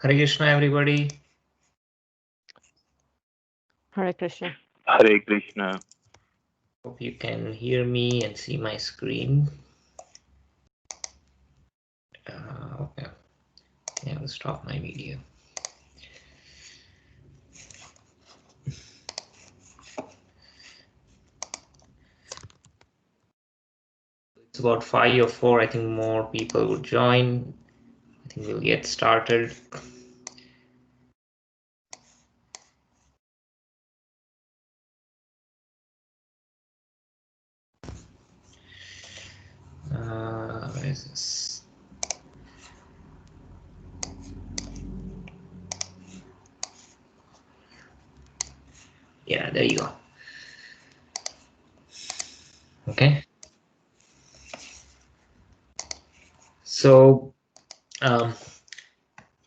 Hare Krishna, everybody. Hare Krishna. Hare Krishna. Hope you can hear me and see my screen. Okay. Yeah, I'll stop my video. It's about 5 or 4. I think more people would join. I think we'll get started. Where is this? Yeah, there you go. Okay. So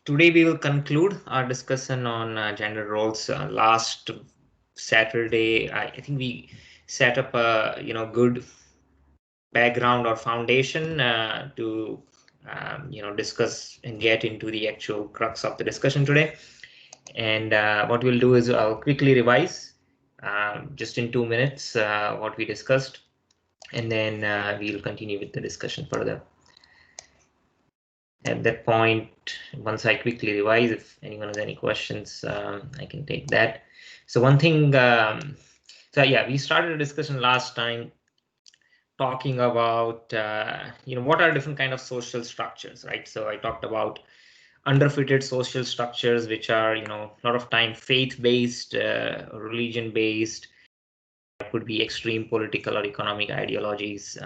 today we will conclude our discussion on gender roles. Last Saturday, I think we set up a good background or foundation to discuss and get into the actual crux of the discussion today. And what we'll do is I'll quickly revise just in 2 minutes what we discussed, and then we'll continue with the discussion further. At that point, once I quickly revise, if anyone has any questions, I can take that. So one thing, so yeah, we started a discussion last time talking about what are different kind of social structures, right? So I talked about underfitted social structures, which are a lot of time faith-based, religion-based. Could be extreme political or economic ideologies.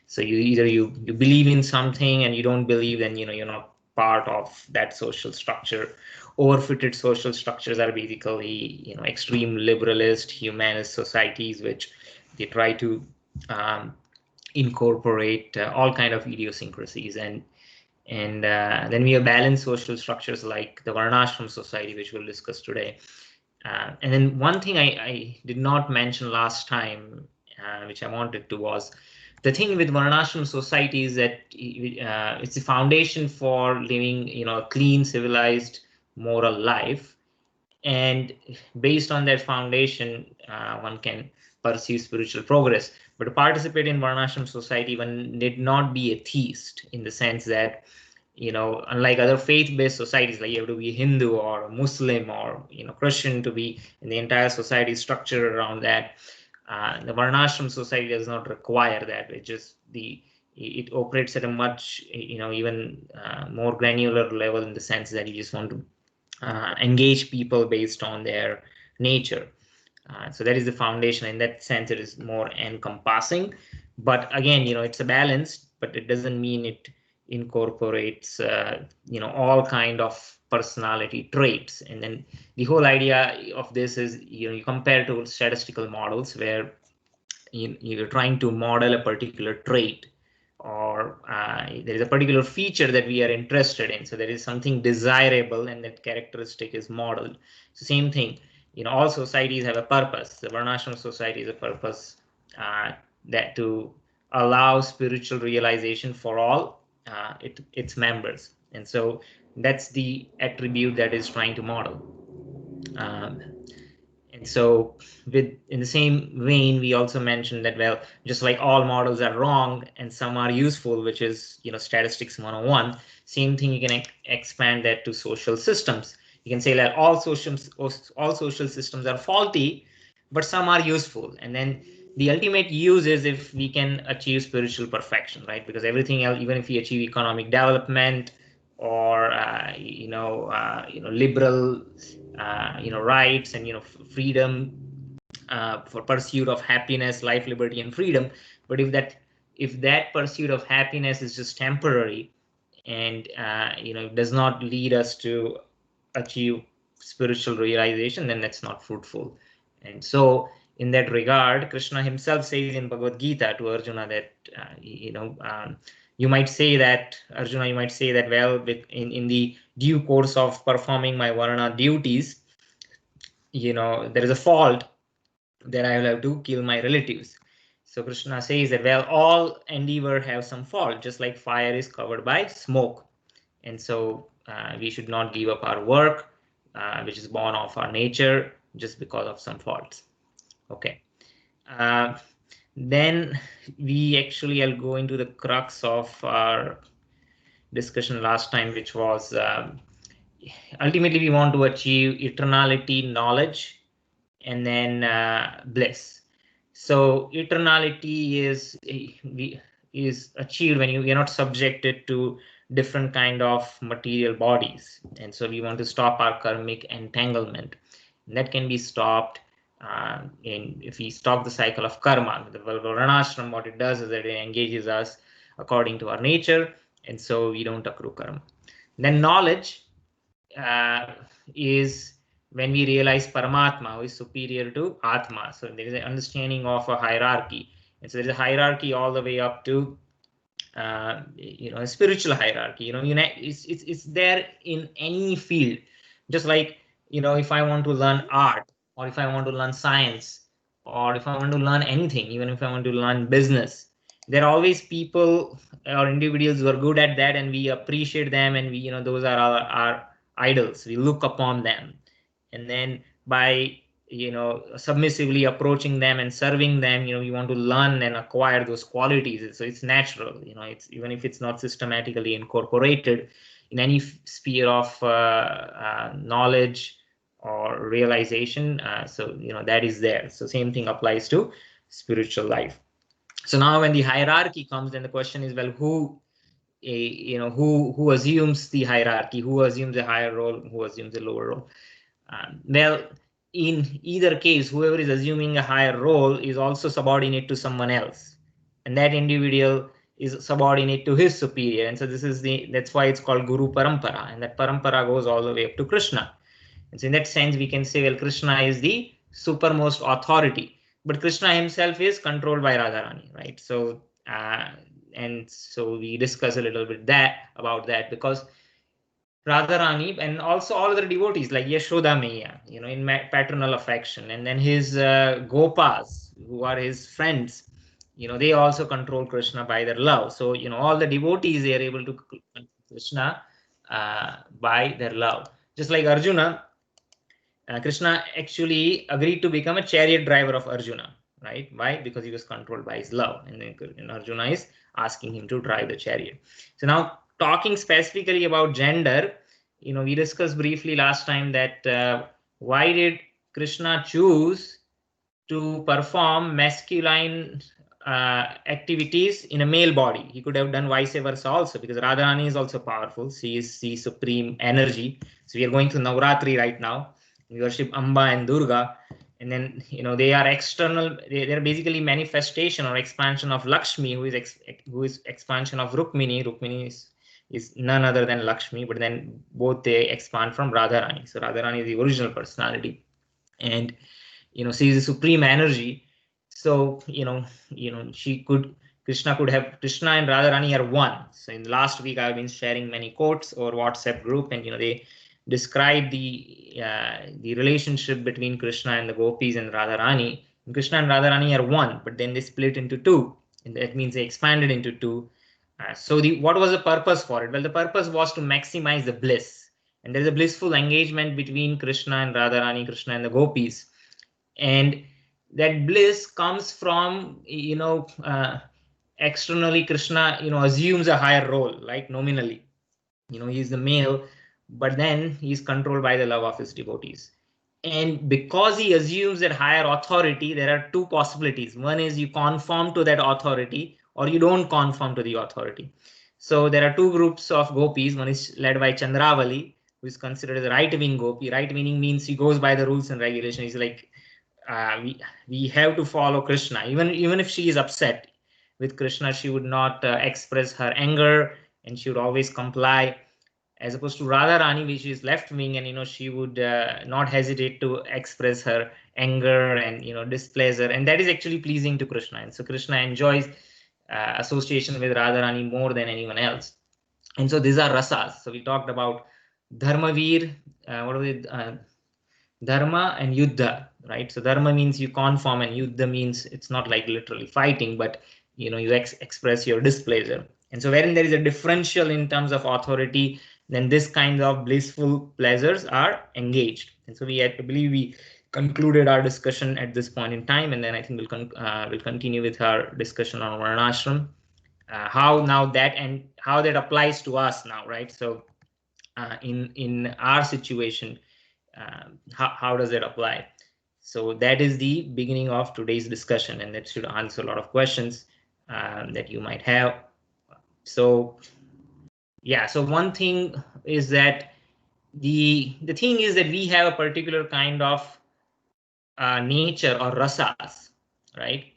So you either you believe in something and you don't believe, then you're not part of that social structure. Overfitted social structures are basically extreme liberalist, humanist societies, which they try to incorporate all kind of idiosyncrasies, and then we have balanced social structures like the Varnashram society, which we'll discuss today. And then one thing I did not mention last time, which I wanted to, was the thing with Varnashram society is that it's the foundation for living, a clean, civilized, moral life. And based on that foundation, one can pursue spiritual progress. But to participate in Varnashram society, one need not be a theist, in the sense that, unlike other faith-based societies, like you have to be Hindu or Muslim or Christian to be in the entire society structured around that. The Varnashram society does not require that. It operates at a much even more granular level, in the sense that you just want to engage people based on their nature. So that is the foundation. In that sense, it is more encompassing. But again, it's a balance, but it doesn't mean it incorporates all kind of personality traits. And then the whole idea of this is you compare to statistical models where you're trying to model a particular trait, or there is a particular feature that we are interested in. So there is something desirable, and that characteristic is modeled. So same thing, all societies have a purpose. The Varnashram society is a purpose that to allow spiritual realization for all its members. And so that's the attribute that is trying to model. And so in the same vein, we also mentioned that, well, just like all models are wrong and some are useful, which is, statistics 101, same thing, you can expand that to social systems. You can say that all social systems are faulty, but some are useful. And then the ultimate use is if we can achieve spiritual perfection, right? Because everything else, even if we achieve economic development or liberal rights and freedom for pursuit of happiness, life, liberty, and freedom, but if that pursuit of happiness is just temporary and does not lead us to achieve spiritual realization, then that's not fruitful. And so in that regard, Krishna himself says in Bhagavad Gita to Arjuna that you might say that, Arjuna, well, in the due course of performing my Varna duties, there is a fault that I will have to kill my relatives. So Krishna says that, well, all endeavor have some fault, just like fire is covered by smoke. And so we should not give up our work, which is born of our nature, just because of some faults. Okay. Then we actually, I'll go into the crux of our discussion last time, which was ultimately we want to achieve eternality, knowledge, and then bliss. So eternality is achieved when you're not subjected to different kind of material bodies. And so we want to stop our karmic entanglement. And that can be stopped if we stop the cycle of karma. The Varnashram, what it does is that it engages us according to our nature, and so we don't accrue karma. Then knowledge is when we realize Paramatma, who is superior to Atma. So there is an understanding of a hierarchy. And so there is a hierarchy all the way up to a spiritual hierarchy. It's there in any field. Just like, if I want to learn art, or if I want to learn science, or if I want to learn anything, even if I want to learn business, there are always people or individuals who are good at that, and we appreciate them, and we, those are our idols. We look upon them. And then by submissively approaching them and serving them, we want to learn and acquire those qualities. So it's natural, it's even if it's not systematically incorporated in any sphere of knowledge or realization. So that is there. So same thing applies to spiritual life. So now when the hierarchy comes, then the question is, well, who assumes the hierarchy, who assumes a higher role, who assumes a lower role? Well, in either case, whoever is assuming a higher role is also subordinate to someone else, and that individual is subordinate to his superior. And so that's why it's called Guru Parampara, and that Parampara goes all the way up to Krishna. And so in that sense, we can say, well, Krishna is the supermost authority, but Krishna himself is controlled by Radharani, right? So And so we discuss a little bit about that, because Radharani and also all other devotees like Yashoda Maya, in paternal affection, and then his Gopas, who are his friends, they also control Krishna by their love. So, all the devotees, they are able to control Krishna by their love. Just like Arjuna, Krishna actually agreed to become a chariot driver of Arjuna, right? Why? Because he was controlled by his love, and then Arjuna is asking him to drive the chariot. So now, talking specifically about gender, we discussed briefly last time that why did Krishna choose to perform masculine activities in a male body? He could have done vice versa also, because Radharani is also powerful. She is supreme energy. So we are going through Navratri right now. We worship Amba and Durga, and then they are external. They are basically manifestation or expansion of Lakshmi, who is expansion of Rukmini. Rukmini is none other than Lakshmi, but then both they expand from Radharani. So Radharani is the original personality, and she is a supreme energy. So Krishna and Radharani are one. So in the last week I've been sharing many quotes or WhatsApp group, and they describe the relationship between Krishna and the gopis and Radharani. And Krishna and Radharani are one, but then they split into two, and that means they expanded into two. So what was the purpose for it? Well, the purpose was to maximize the bliss, and there's a blissful engagement between Krishna and Radharani, Krishna and the gopis, and that bliss comes from externally. Krishna assumes a higher role, like nominally, he's the male, but then he's controlled by the love of his devotees. And because he assumes that higher authority, there are two possibilities. One is you conform to that authority, or you don't conform to the authority. So there are two groups of gopis. One is led by Chandravali, who is considered as a right-wing gopi. Right-wing means he goes by the rules and regulations. He's like, we have to follow Krishna. Even if she is upset with Krishna, she would not express her anger, and she would always comply. As opposed to Radharani, which is left wing, and she would not hesitate to express her anger and displeasure, and that is actually pleasing to Krishna. And so Krishna enjoys association with Radharani more than anyone else. And so these are rasas. So we talked about Dharmavir, what was it? Dharma and Yuddha, right? So Dharma means you conform, and Yuddha means it's not like literally fighting, but you express your displeasure. And so wherein there is a differential in terms of authority, then this kind of blissful pleasures are engaged. And so I believe we concluded our discussion at this point in time, and then I think we'll continue with our discussion on Varnashram. How that applies to us now, right? So in our situation, how does it apply? So that is the beginning of today's discussion, and that should answer a lot of questions that you might have. So yeah, so one thing is that the thing is that we have a particular kind of nature or rasas, right?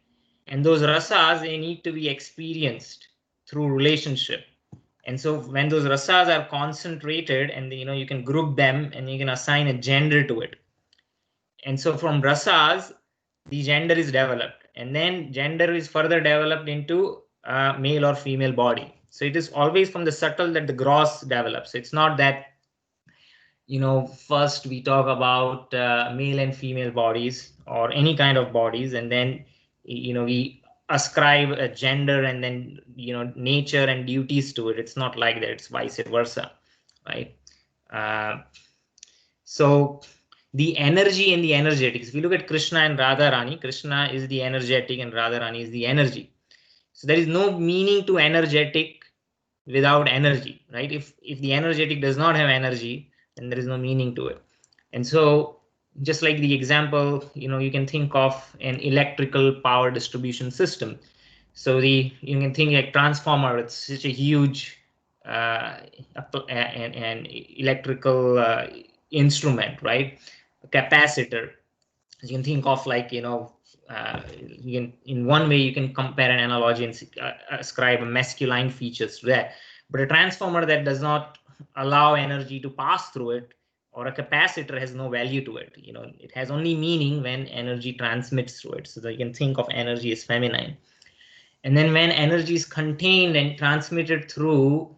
And those rasas, they need to be experienced through relationship. And so when those rasas are concentrated, and you can group them, and you can assign a gender to it. And so from rasas, the gender is developed, and then gender is further developed into male or female body. So it is always from the subtle that the gross develops. It's not that first we talk about male and female bodies or any kind of bodies, and then we ascribe a gender and then nature and duties to it. It's not like that. It's vice versa, right? So the energy and the energetics, if you look at Krishna and Radharani, Krishna is the energetic and Radharani is the energy. So there is no meaning to energetic without energy, right? If the energetic does not have energy, then there is no meaning to it. And so just like the example, you can think of an electrical power distribution system. So you can think like transformer. It's such a huge an electrical instrument, right? A capacitor. You can think of like in one way you can compare an analogy and ascribe masculine features to that. But a transformer that does not allow energy to pass through it, or a capacitor, has no value to it. It has only meaning when energy transmits through it. So that you can think of energy as feminine. And then when energy is contained and transmitted through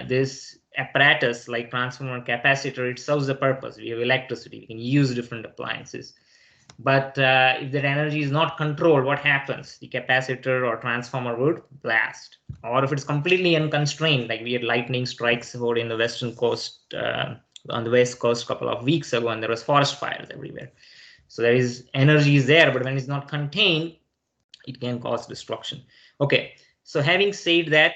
this apparatus like transformer and capacitor, it serves the purpose. We have electricity, we can use different appliances. But if that energy is not controlled, what happens? The capacitor or transformer would blast. Or if it's completely unconstrained, like we had lightning strikes over in the western coast, on the west coast a couple of weeks ago, and there was forest fires everywhere. So there is energy is there, but when it's not contained, it can cause destruction. Okay, so having said that,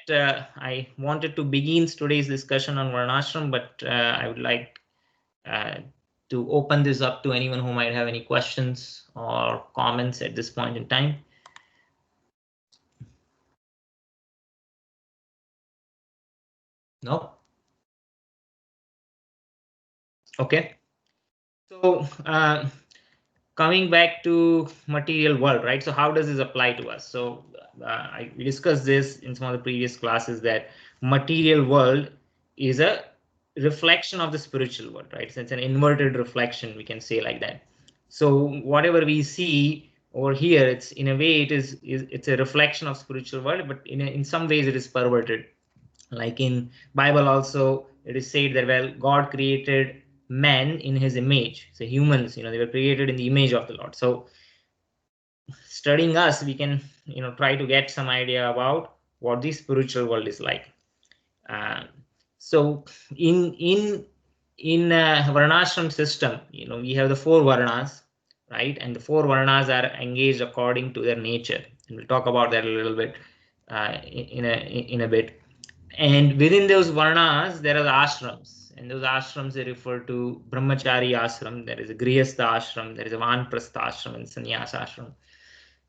I wanted to begin today's discussion on Varnashram, but I would like to open this up to anyone who might have any questions or comments at this point in time. No? Okay. So coming back to material world, right? So how does this apply to us? So we discussed this in some of the previous classes that material world is a reflection of the spiritual world, right? So it's an inverted reflection, we can say like that. So whatever we see over here, it's in a way it's a reflection of spiritual world, but in some ways it is perverted. Like in Bible also, it is said that, well, God created man in his image. So humans, they were created in the image of the Lord. So studying us, we can, try to get some idea about what the spiritual world is like. So in Varnashram system, we have the four Varnas, right? And the four Varnas are engaged according to their nature. And we'll talk about that a little bit in a bit. And within those Varnas, there are the ashrams. And those ashrams, they refer to Brahmachari ashram, there is a Grihastha ashram, there is a Vanprastha ashram, and Sannyasa ashram.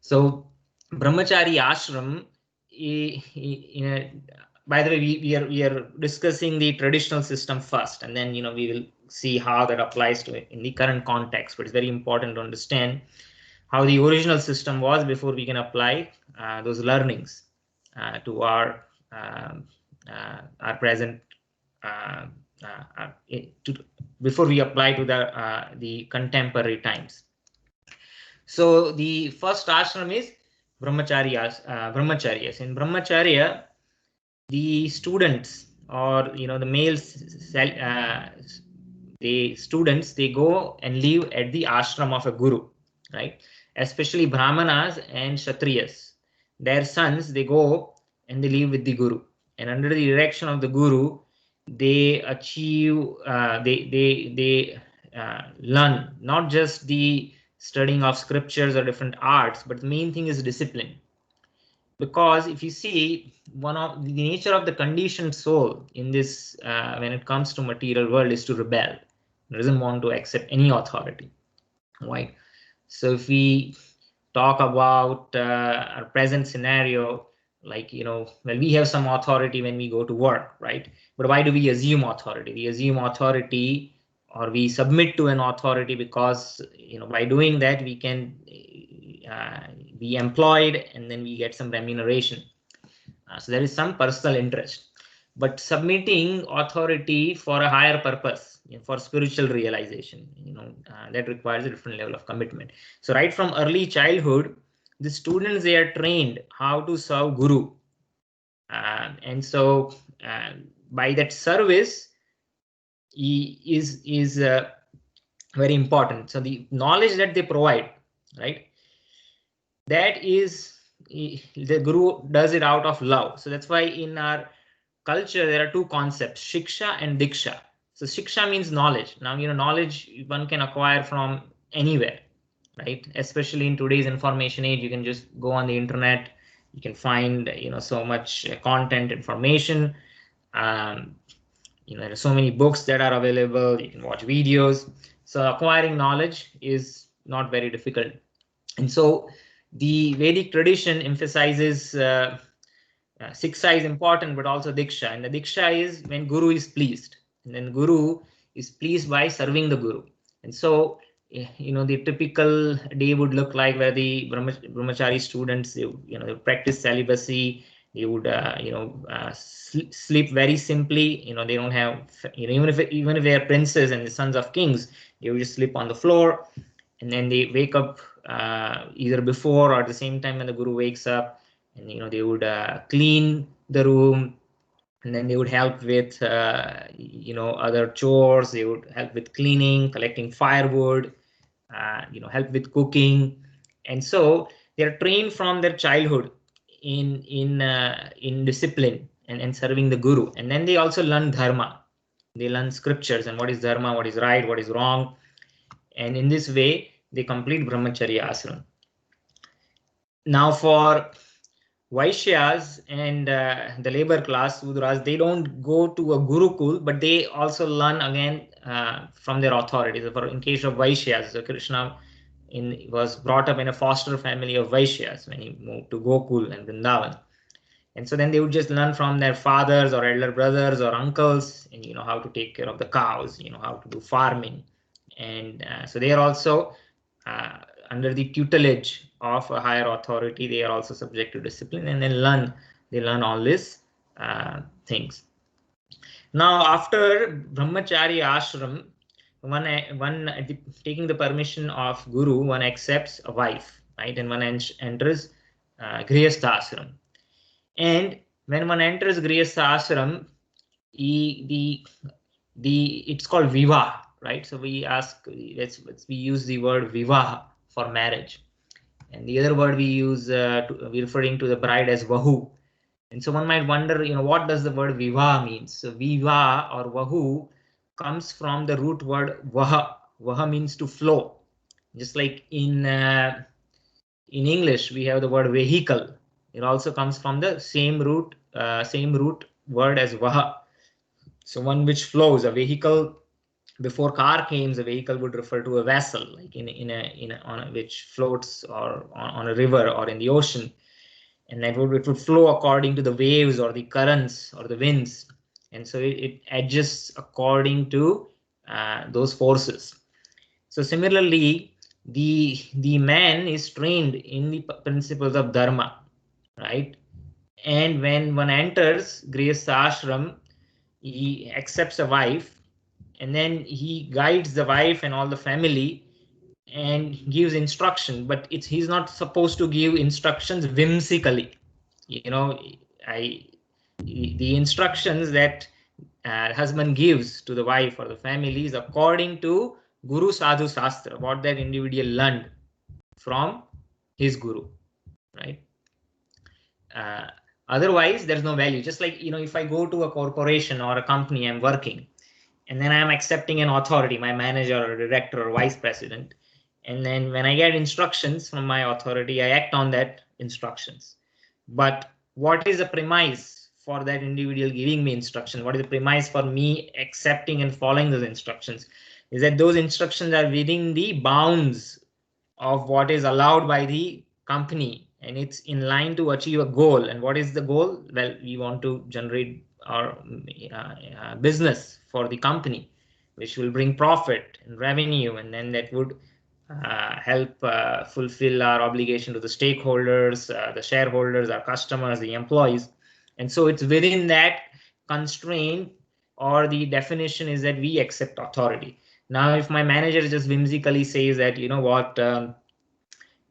So Brahmachari ashram, by the way, we are discussing the traditional system first, and then we will see how that applies to it in the current context. But it's very important to understand how the original system was before we can apply those learnings to our present before we apply to the contemporary times. So the first ashram is brahmacharyas. In brahmacharya, the students or the males, the students, they go and live at the ashram of a guru, right? Especially brahmanas and kshatriyas, their sons, they go and they live with the guru, and under the direction of the guru, they achieve they learn not just the studying of scriptures or different arts, but the main thing is discipline. Because if you see, one of the nature of the conditioned soul in this when it comes to material world is to rebel. It doesn't want to accept any authority, right? So if we talk about our present scenario, like well, we have some authority when we go to work, right? But why do we assume authority? We assume authority, or we submit to an authority because by doing that we can be employed, and then we get some remuneration. So there is some personal interest, but submitting authority for a higher purpose, for spiritual realization, that requires a different level of commitment. So right from early childhood, the students, they are trained how to serve guru, and so by that service is very important. So the knowledge that they provide, right, that is, the guru does it out of love. So that's why in our culture there are two concepts, shiksha and diksha. So shiksha means knowledge. Now knowledge one can acquire from anywhere, right? Especially in today's information age, you can just go on the internet, you can find so much content, information. There are so many books that are available, you can watch videos. So acquiring knowledge is not very difficult. And so the Vedic tradition emphasizes Siksha is important, but also Diksha. And the Diksha is when Guru is pleased. And then Guru is pleased by serving the Guru. And so, the typical day would look like where the Brahmachari students, they practice celibacy. They would, sleep very simply. They don't have, even if they are princes and the sons of kings, they would just sleep on the floor. And then they wake up either before or at the same time when the Guru wakes up, and they would clean the room, and then they would help with other chores. They would help with cleaning, collecting firewood, help with cooking. And so they're trained from their childhood in discipline and serving the guru. And then they also learn dharma. They learn scriptures and what is dharma, what is right, what is wrong. And in this way they complete brahmacharya ashram. Now for Vaishyas and the labor class Udras, they don't go to a Gurukul, but they also learn again from their authorities. In case of Vaishyas, so Krishna was brought up in a foster family of Vaishyas when he moved to Gokul and Vrindavan. And so then they would just learn from their fathers or elder brothers or uncles, and how to take care of the cows, how to do farming. And so they are also under the tutelage of a higher authority. They are also subject to discipline, and then they learn all these things. Now after brahmacharya ashram, one taking the permission of guru, one accepts a wife, right? And one enters grihastha ashram. And when one enters grihastha ashram, it's called vivaha, right? So we use the word vivaha for marriage, and the other word we use we're referring to the bride as vahu. And so one might wonder, what does the word vivaha mean? So vivaha or vahu comes from the root word vaha. Vaha means to flow. Just like in English we have the word vehicle. It also comes from the same root word as vaha. So one which flows. A vehicle, before car came, the vehicle would refer to a vessel, like which floats or on a river or in the ocean, and it would flow according to the waves or the currents or the winds, and so it adjusts according to those forces. So similarly, the man is trained in the principles of dharma, right? And when one enters grihastha ashram, he accepts a wife, and then he guides the wife and all the family and gives instruction, but he's not supposed to give instructions whimsically. The instructions that husband gives to the wife or the family is according to guru sadhu shastra, what that individual learned from his guru, right? Otherwise there's no value. Just like, if I go to a corporation or a company, I'm working, and then I'm accepting an authority, my manager or director or vice president, and then when I get instructions from my authority, I act on that instructions. But what is the premise for that individual giving me instruction? What is the premise for me accepting and following those instructions? Is that those instructions are within the bounds of what is allowed by the company, and it's in line to achieve a goal. And what is the goal? Well, we want to generate our business for the company, which will bring profit and revenue, and then that would help fulfill our obligation to the stakeholders, the shareholders, our customers, the employees. And so it's within that constraint, or the definition is that we accept authority. Now, if my manager just whimsically says that,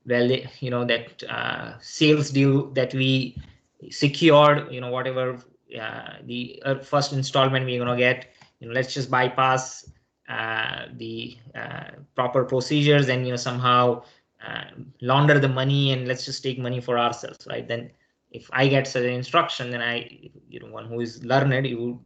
that sales deal that we secured, whatever the first installment we're going to get, let's just bypass the proper procedures and somehow launder the money, and let's just take money for ourselves, right? Then if I get such an instruction, then one who is learned, you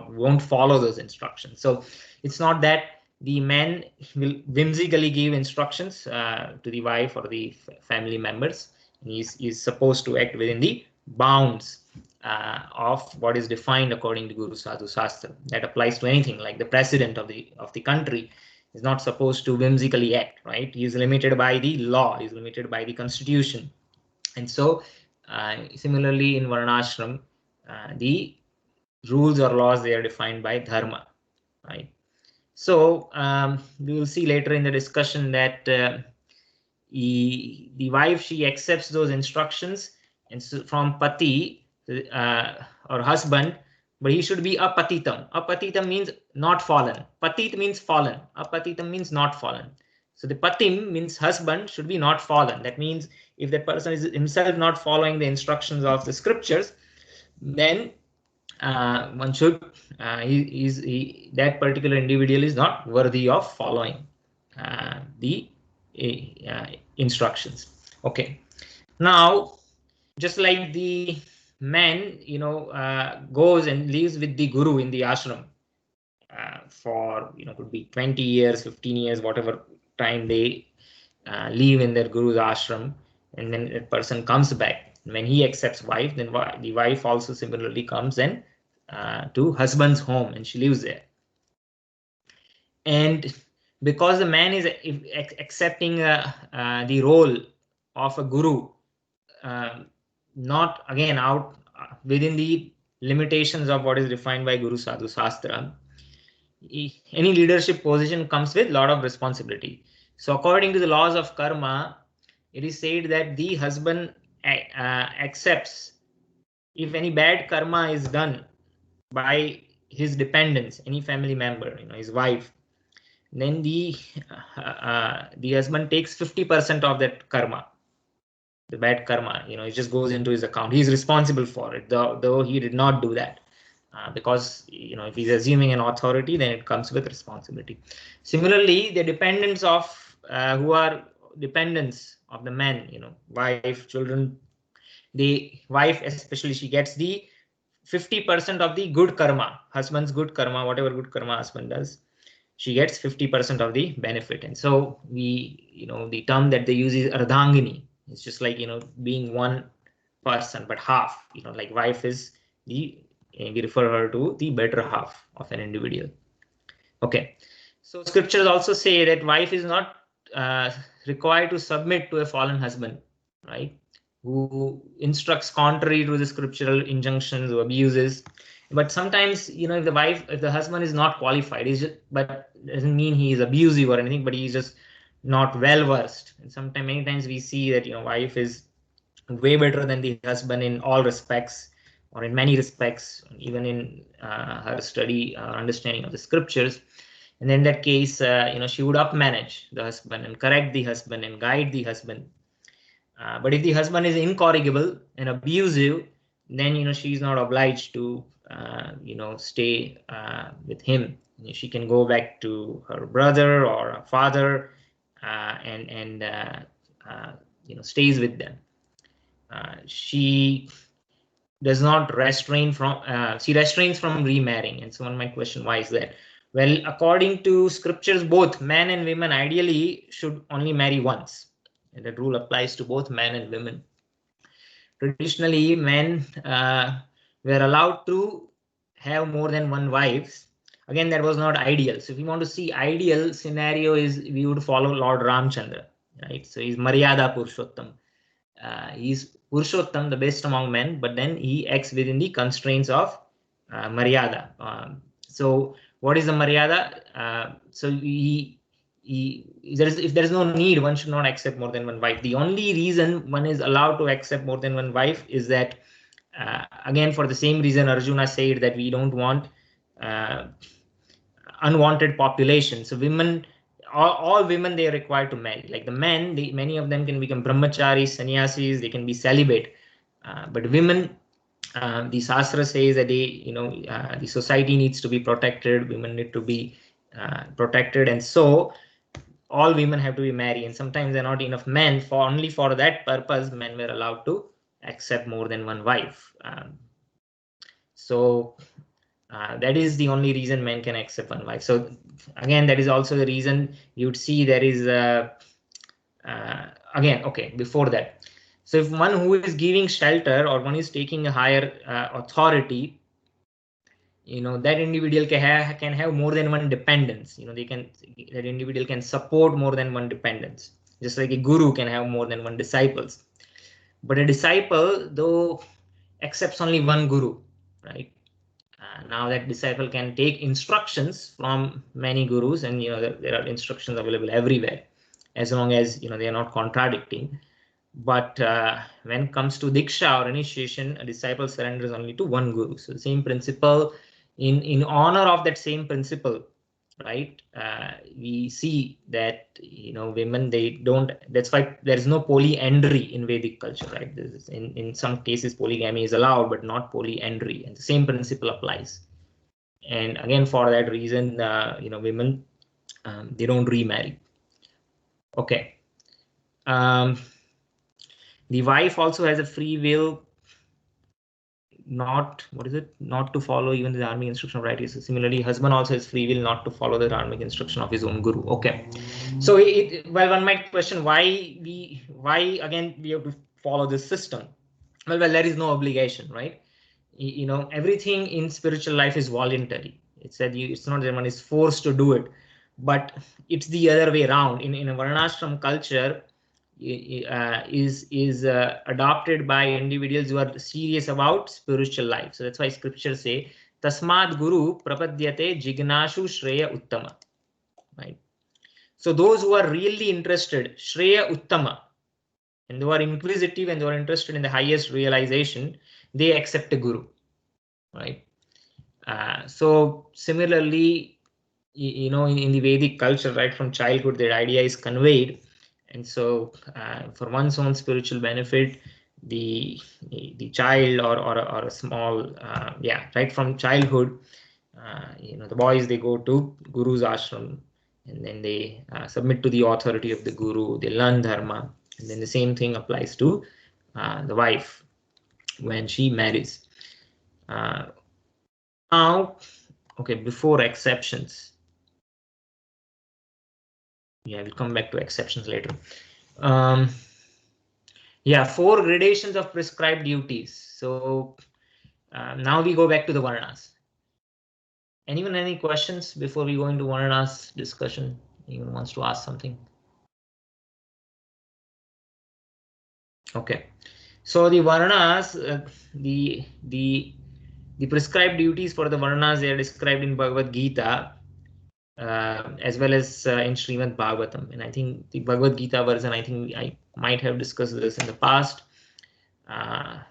won't follow those instructions. So it's not that the man will whimsically give instructions to the wife or the family members. He's supposed to act within the bounds of what is defined according to Guru Sadhu Shastra. That applies to anything. Like the president of the country is not supposed to whimsically act, right? He is limited by the law. He is limited by the constitution. And so similarly in Varnashram, the rules or laws, they are defined by dharma, right? So we will see later in the discussion that the wife, she accepts those instructions, and so from pati or husband, but he should be apatitam. Apatitam means not fallen. Patit means fallen. Apatitam means not fallen. So the patim means husband should be not fallen. That means if that person is himself not following the instructions of the scriptures, then one should that particular individual is not worthy of following the instructions. Okay. Now, just like the man, goes and lives with the guru in the ashram for could be 20 years, 15 years, whatever time they live in their guru's ashram, and then that person comes back. When he accepts wife, then the wife also similarly comes and to husband's home, and she lives there. And because the man is accepting the role of a guru, not again out within the limitations of what is defined by Guru Sadhu Shastra, any leadership position comes with a lot of responsibility. So according to the laws of karma, it is said that the husband accepts if any bad karma is done by his dependents, any family member, his wife, then the husband takes 50% of that karma, the bad karma. It just goes into his account. He's responsible for it, though he did not do that. Because if he's assuming an authority, then it comes with responsibility. Similarly, the dependents of who are dependents of the man, wife, children, the wife especially, she gets the 50% of the good karma, husband's good karma, whatever good karma husband does, she gets 50% of the benefit. And so the term that they use is ardhangini. It's just like being one person but half, like wife is we refer her to the better half of an individual. Okay, so scriptures also say that wife is not required to submit to a fallen husband, right, who instructs contrary to the scriptural injunctions or abuses. But sometimes if the husband is not qualified, but doesn't mean he is abusive or anything, but he's just not well versed. And sometimes, many times we see that wife is way better than the husband in all respects, or in many respects, even in her study understanding of the scriptures. And in that case, she would upmanage the husband and correct the husband and guide the husband. But if the husband is incorrigible and abusive, then she's not obliged to stay with him. She can go back to her brother or her father and stays with them. She does not restrains from remarrying. And someone might question, why is that? Well, according to scriptures, both men and women ideally should only marry once, and that rule applies to both men and women. Traditionally, men were allowed to have more than one wife. Again, that was not ideal. So if you want to see ideal scenario, is we would follow Lord Ramchandra, right? So he's Maryada Purushottam. He's Purushottam, the best among men, but then he acts within the constraints of Maryada. So what is the Maryada? So if there is no need, one should not accept more than one wife. The only reason one is allowed to accept more than one wife is that, again, for the same reason Arjuna said that we don't want unwanted population. So women, all women, they are required to marry. Like the men, many of them can become brahmacharis, sannyasis, they can be celibate. But women, the Shastra says that the society needs to be protected, women need to be protected, and so all women have to be married. And sometimes there are not enough men, only for that purpose men were allowed to accept more than one wife. So that is the only reason men can accept one wife. So again, that is also the reason you'd see there is again, okay, before that. So if one who is giving shelter or one is taking a higher authority, that individual can have more than one dependence. That individual can support more than one dependence, just like a guru can have more than one disciples. But a disciple, though, accepts only one guru, right? Now that disciple can take instructions from many gurus, and there are instructions available everywhere, as long as they are not contradicting. But when it comes to diksha or initiation, a disciple surrenders only to one guru. So the same principle, in honor of that same principle, right? We see that, you know, women, they don't, that's why there is no polyandry in Vedic culture, right? In some cases polygamy is allowed, but not polyandry, and the same principle applies. And again, for that reason, you know, women, they don't remarry. Okay. The wife also has a free will, not, what is it, not to follow even the dharmic instruction of right. So similarly, husband also has free will not to follow the dharmic instruction of his own guru. Okay. So well, one might question why again we have to follow this system. Well, there is no obligation, right? You know, everything in spiritual life is voluntary. It's that it's not that one is forced to do it, but it's the other way around. In a varnashram culture, is adopted by individuals who are serious about spiritual life. So that's why scriptures say, Tasmad Guru Prapadyate Jignashu Shreya Uttama. Right? So those who are really interested, Shreya Uttama, and who are inquisitive and who are interested in the highest realization, they accept a guru. Right? So similarly, you know, in the Vedic culture, right from childhood, that idea is conveyed. And so for one's own spiritual benefit, the child or a small, right from childhood, you know, the boys, they go to guru's ashram, and then they submit to the authority of the guru, they learn dharma, and then the same thing applies to the wife when she marries. Now, okay, before exceptions, yeah, we'll come back to exceptions later. Yeah, 4 gradations of prescribed duties. So now we go back to the Varnas. Anyone any questions before we go into Varnas discussion? Anyone wants to ask something? Okay, so the Varnas, the prescribed duties for the Varnas, they are described in Bhagavad Gita, as well as in Srimad Bhagavatam. And I think the Bhagavad Gita version, I think I might have discussed this in the past.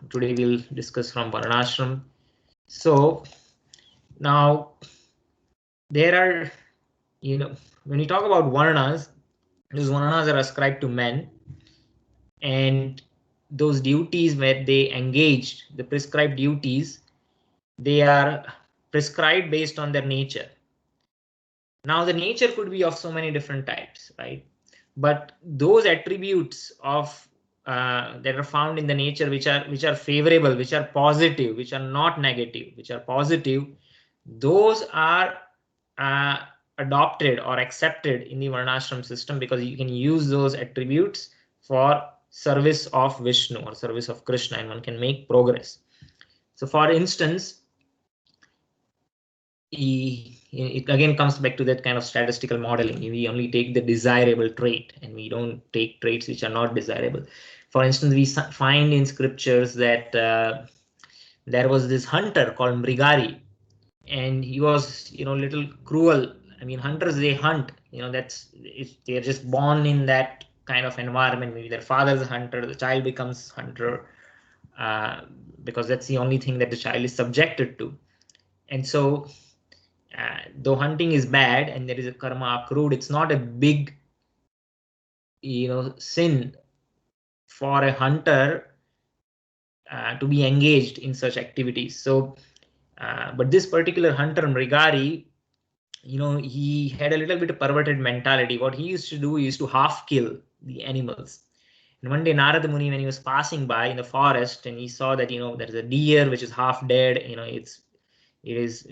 Today we'll discuss from Varnashram. So now there are, you know, when we talk about Varnas, those Varnas are ascribed to men, and those duties where they engaged, the prescribed duties, they are prescribed based on their nature. Now the nature could be of so many different types, right? But those attributes of that are found in the nature which are favorable, which are positive, which are not negative, which are positive, those are adopted or accepted in the Varnashram system, because you can use those attributes for service of Vishnu or service of Krishna, and one can make progress. So for instance, it again comes back to that kind of statistical modeling. We only take the desirable trait and we don't take traits which are not desirable. For instance, we find in scriptures that there was this hunter called Mrigari, and he was, you know, little cruel. I mean, hunters, they hunt, you know, they're just born in that kind of environment. Maybe their father's a hunter, the child becomes hunter, because that's the only thing that the child is subjected to. And so though hunting is bad and there is a karma accrued, it's not a big, you know, sin for a hunter to be engaged in such activities. So but this particular hunter, Mrigari, you know, he had a little bit of perverted mentality. What he used to do, he used to half kill the animals. And one day Narada Muni, when he was passing by in the forest, and he saw that, you know, there's a deer which is half dead, you know, it is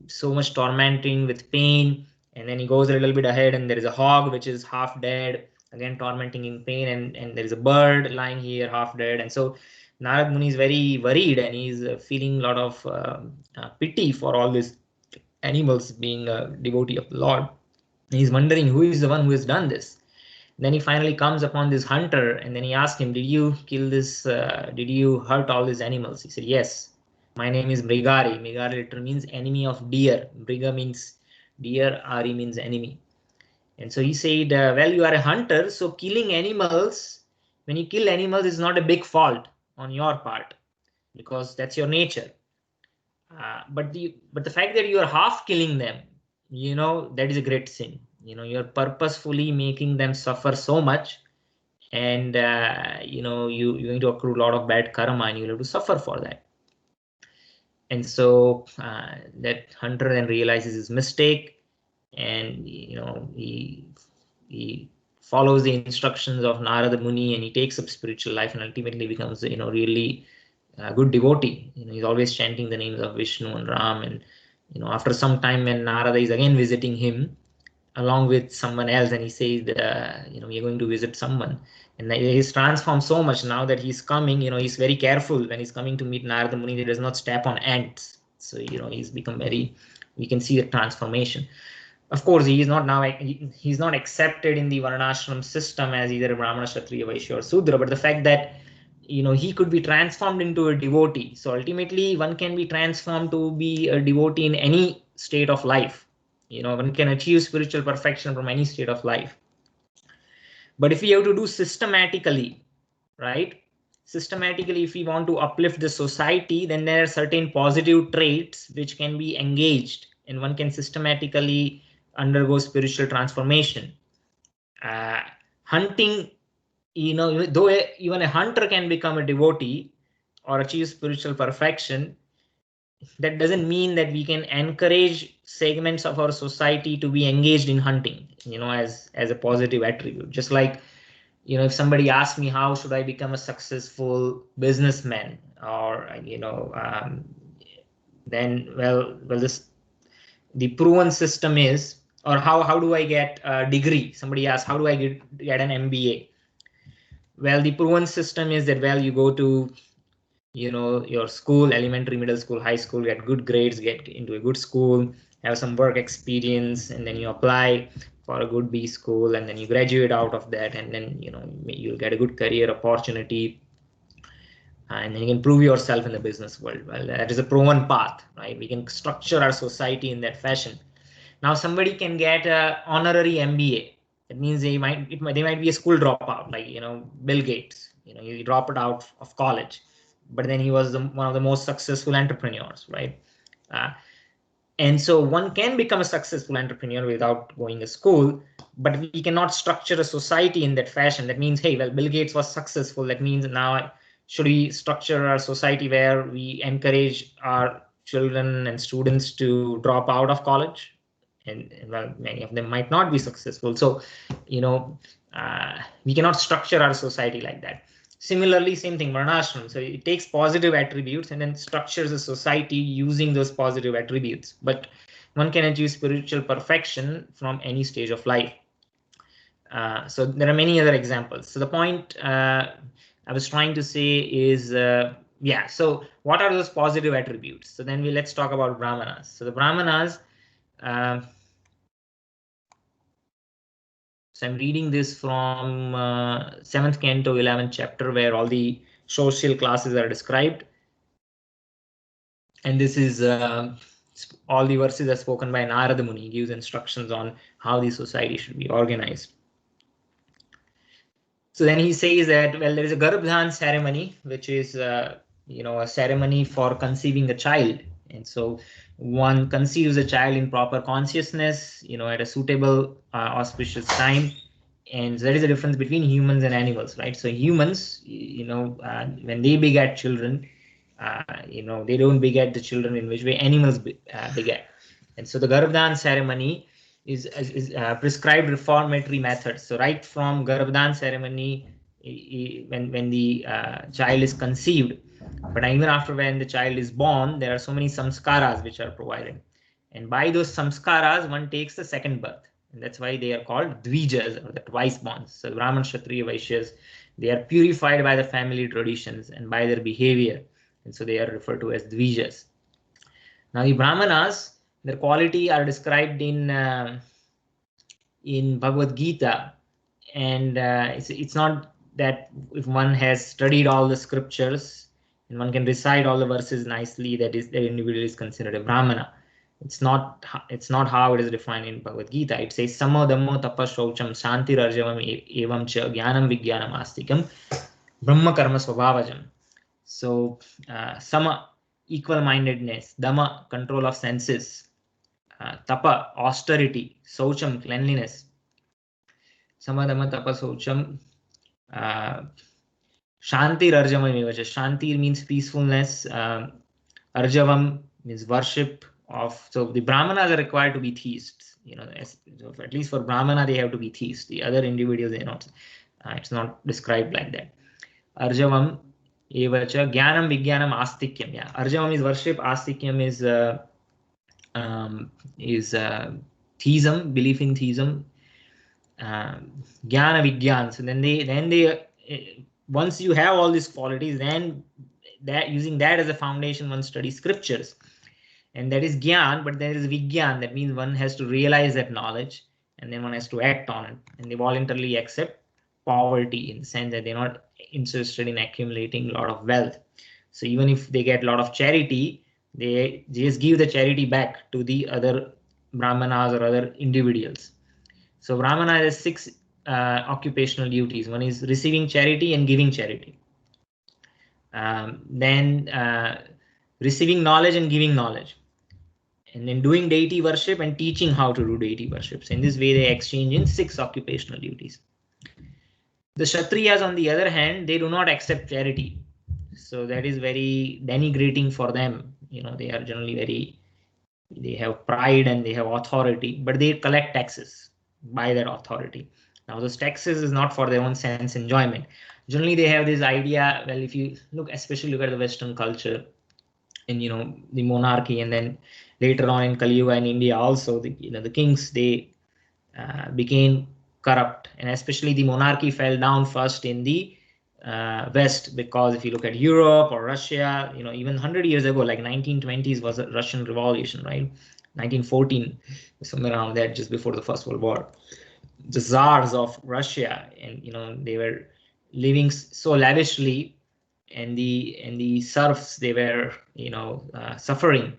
so much tormenting with pain. And then he goes a little bit ahead, and there is a hog which is half dead, again tormenting in pain, and there is a bird lying here half dead. And so Narad Muni is very worried, and he's feeling a lot of pity for all these animals, being a devotee of the Lord. And he's wondering who is the one who has done this. Then he finally comes upon this hunter, and then he asks him, did you kill this, did you hurt all these animals? He said, yes, my name is Mrigari. Mrigari literally means enemy of deer. Mriga means deer, Ari means enemy. And so he said, well, you are a hunter, so killing animals, when you kill animals, is not a big fault on your part, because that's your nature. But the fact that you are half killing them, that is a great sin. You're purposefully making them suffer so much, and you're going to accrue a lot of bad karma, and you'll have to suffer for that. And so that hunter then realizes his mistake, and he follows the instructions of Narada Muni, and he takes up spiritual life, and ultimately becomes really a good devotee. He's always chanting the names of Vishnu and Ram, and after some time, when Narada is again visiting him along with someone else, and he says that we're going to visit someone, and he's transformed so much now that he's coming. He's very careful when he's coming to meet Narada Muni. He does not step on ants. So he's become very. We can see the transformation. Of course, he is not now. He's not accepted in the Varnashram system as either a Brahmana, Kshatriya, Vaishya, or Sudra. But the fact that he could be transformed into a devotee. So ultimately, one can be transformed to be a devotee in any state of life. One can achieve spiritual perfection from any state of life. But if we have to do systematically, right? Systematically, if we want to uplift the society, then there are certain positive traits which can be engaged, and one can systematically undergo spiritual transformation. Hunting, though even a hunter can become a devotee or achieve spiritual perfection, that doesn't mean that we can encourage segments of our society to be engaged in hunting, as a positive attribute. Just like, if somebody asks me how should I become a successful businessman, or then the proven system is, or how do I get a degree? Somebody asks, how do I get an MBA? Well, the proven system is that, you go to your school, elementary, middle school, high school, get good grades, get into a good school, have some work experience, and then you apply for a good B school, and then you graduate out of that, and then you'll get a good career opportunity, and then you can prove yourself in the business world. Well, that is a proven path, right? We can structure our society in that fashion. Now somebody can get an honorary MBA. That means they might be a school dropout, like Bill Gates. He dropped out of college, but then he was one of the most successful entrepreneurs, right? And so one can become a successful entrepreneur without going to school, but we cannot structure a society in that fashion. That means, hey, well, Bill Gates was successful. That means now should we structure our society where we encourage our children and students to drop out of college? And well, many of them might not be successful. So, we cannot structure our society like that. Similarly, same thing, Varnashram. So it takes positive attributes and then structures a society using those positive attributes. But one can achieve spiritual perfection from any stage of life. So there are many other examples. So the point I was trying to say is, so what are those positive attributes? So then let's talk about Brahmanas. So the Brahmanas, so I'm reading this from 7th canto, 11th chapter, where all the social classes are described. And this is all the verses are spoken by Narada Muni. He gives instructions on how the society should be organized. So then he says that, well, there is a Garbhodhan ceremony, which is a ceremony for conceiving a child. And so one conceives a child in proper consciousness, at a suitable, auspicious time. And there is a difference between humans and animals, right? So humans, when they beget children, they don't beget the children in which way animals beget. And so the Garbhodhan ceremony is prescribed reformatory methods. So right from Garbhodhan ceremony, when the child is conceived, but even after when the child is born, there are so many samskaras which are provided. And by those samskaras, one takes the second birth. And that's why they are called dvijas, or the twice born. So Brahman, Kshatriya, Vaishyas, they are purified by the family traditions and by their behavior. And so they are referred to as dvijas. Now the Brahmanas, their quality are described in Bhagavad Gita, and it's not that if one has studied all the scriptures and one can recite all the verses nicely, that individual is considered a Brahmana. It's not how it is defined in Bhagavad Gita. It says samo dhammo tapa shaucham shanti arjavam evam cha jnanam vijnanam astikam brahma karma swabhavajam. So sama, equal mindedness; dhamma, control of senses; Tapa, austerity. Saucham, cleanliness. Samadama tapa saucham. Shanti Arjavam Evacha. Shanti means peacefulness. Arjavam means worship of. So the Brahmanas are required to be theists. So at least for Brahmana they have to be theists. The other individuals they are not. It's not described like that. Arjavam Evacha. Jnanam Vijnanam Astikyam. Yeah. Arjavam is worship. Astikyam is theism, belief in theism. Jnana Vigyan. So then they once you have all these qualities, then that using that as a foundation, one studies scriptures, and that is Gyan. But there is Vigyan. That means one has to realize that knowledge, and then one has to act on it. And they voluntarily accept poverty in the sense that they're not interested in accumulating a lot of wealth. So even if they get a lot of charity, they just give the charity back to the other Brahmanas or other individuals. So Brahmana has 6 occupational duties. One is receiving charity and giving charity. Then receiving knowledge and giving knowledge. And then doing deity worship and teaching how to do deity worship. So in this way, they exchange in 6 occupational duties. The Kshatriyas, on the other hand, they do not accept charity. So that is very denigrating for them. They are generally they have pride and they have authority, but they collect taxes by that authority. Now those taxes is not for their own sense enjoyment. Generally they have this idea, well, if you especially look at the Western culture and the monarchy, and then later on in Kali Yuga in India also, the kings, they became corrupt, and especially the monarchy fell down first in the West, because if you look at Europe or Russia, even 100 years ago, like 1920s was a Russian Revolution, right? 1914, somewhere around that, just before the First World War. The czars of Russia, and they were living so lavishly, and the serfs, they were suffering.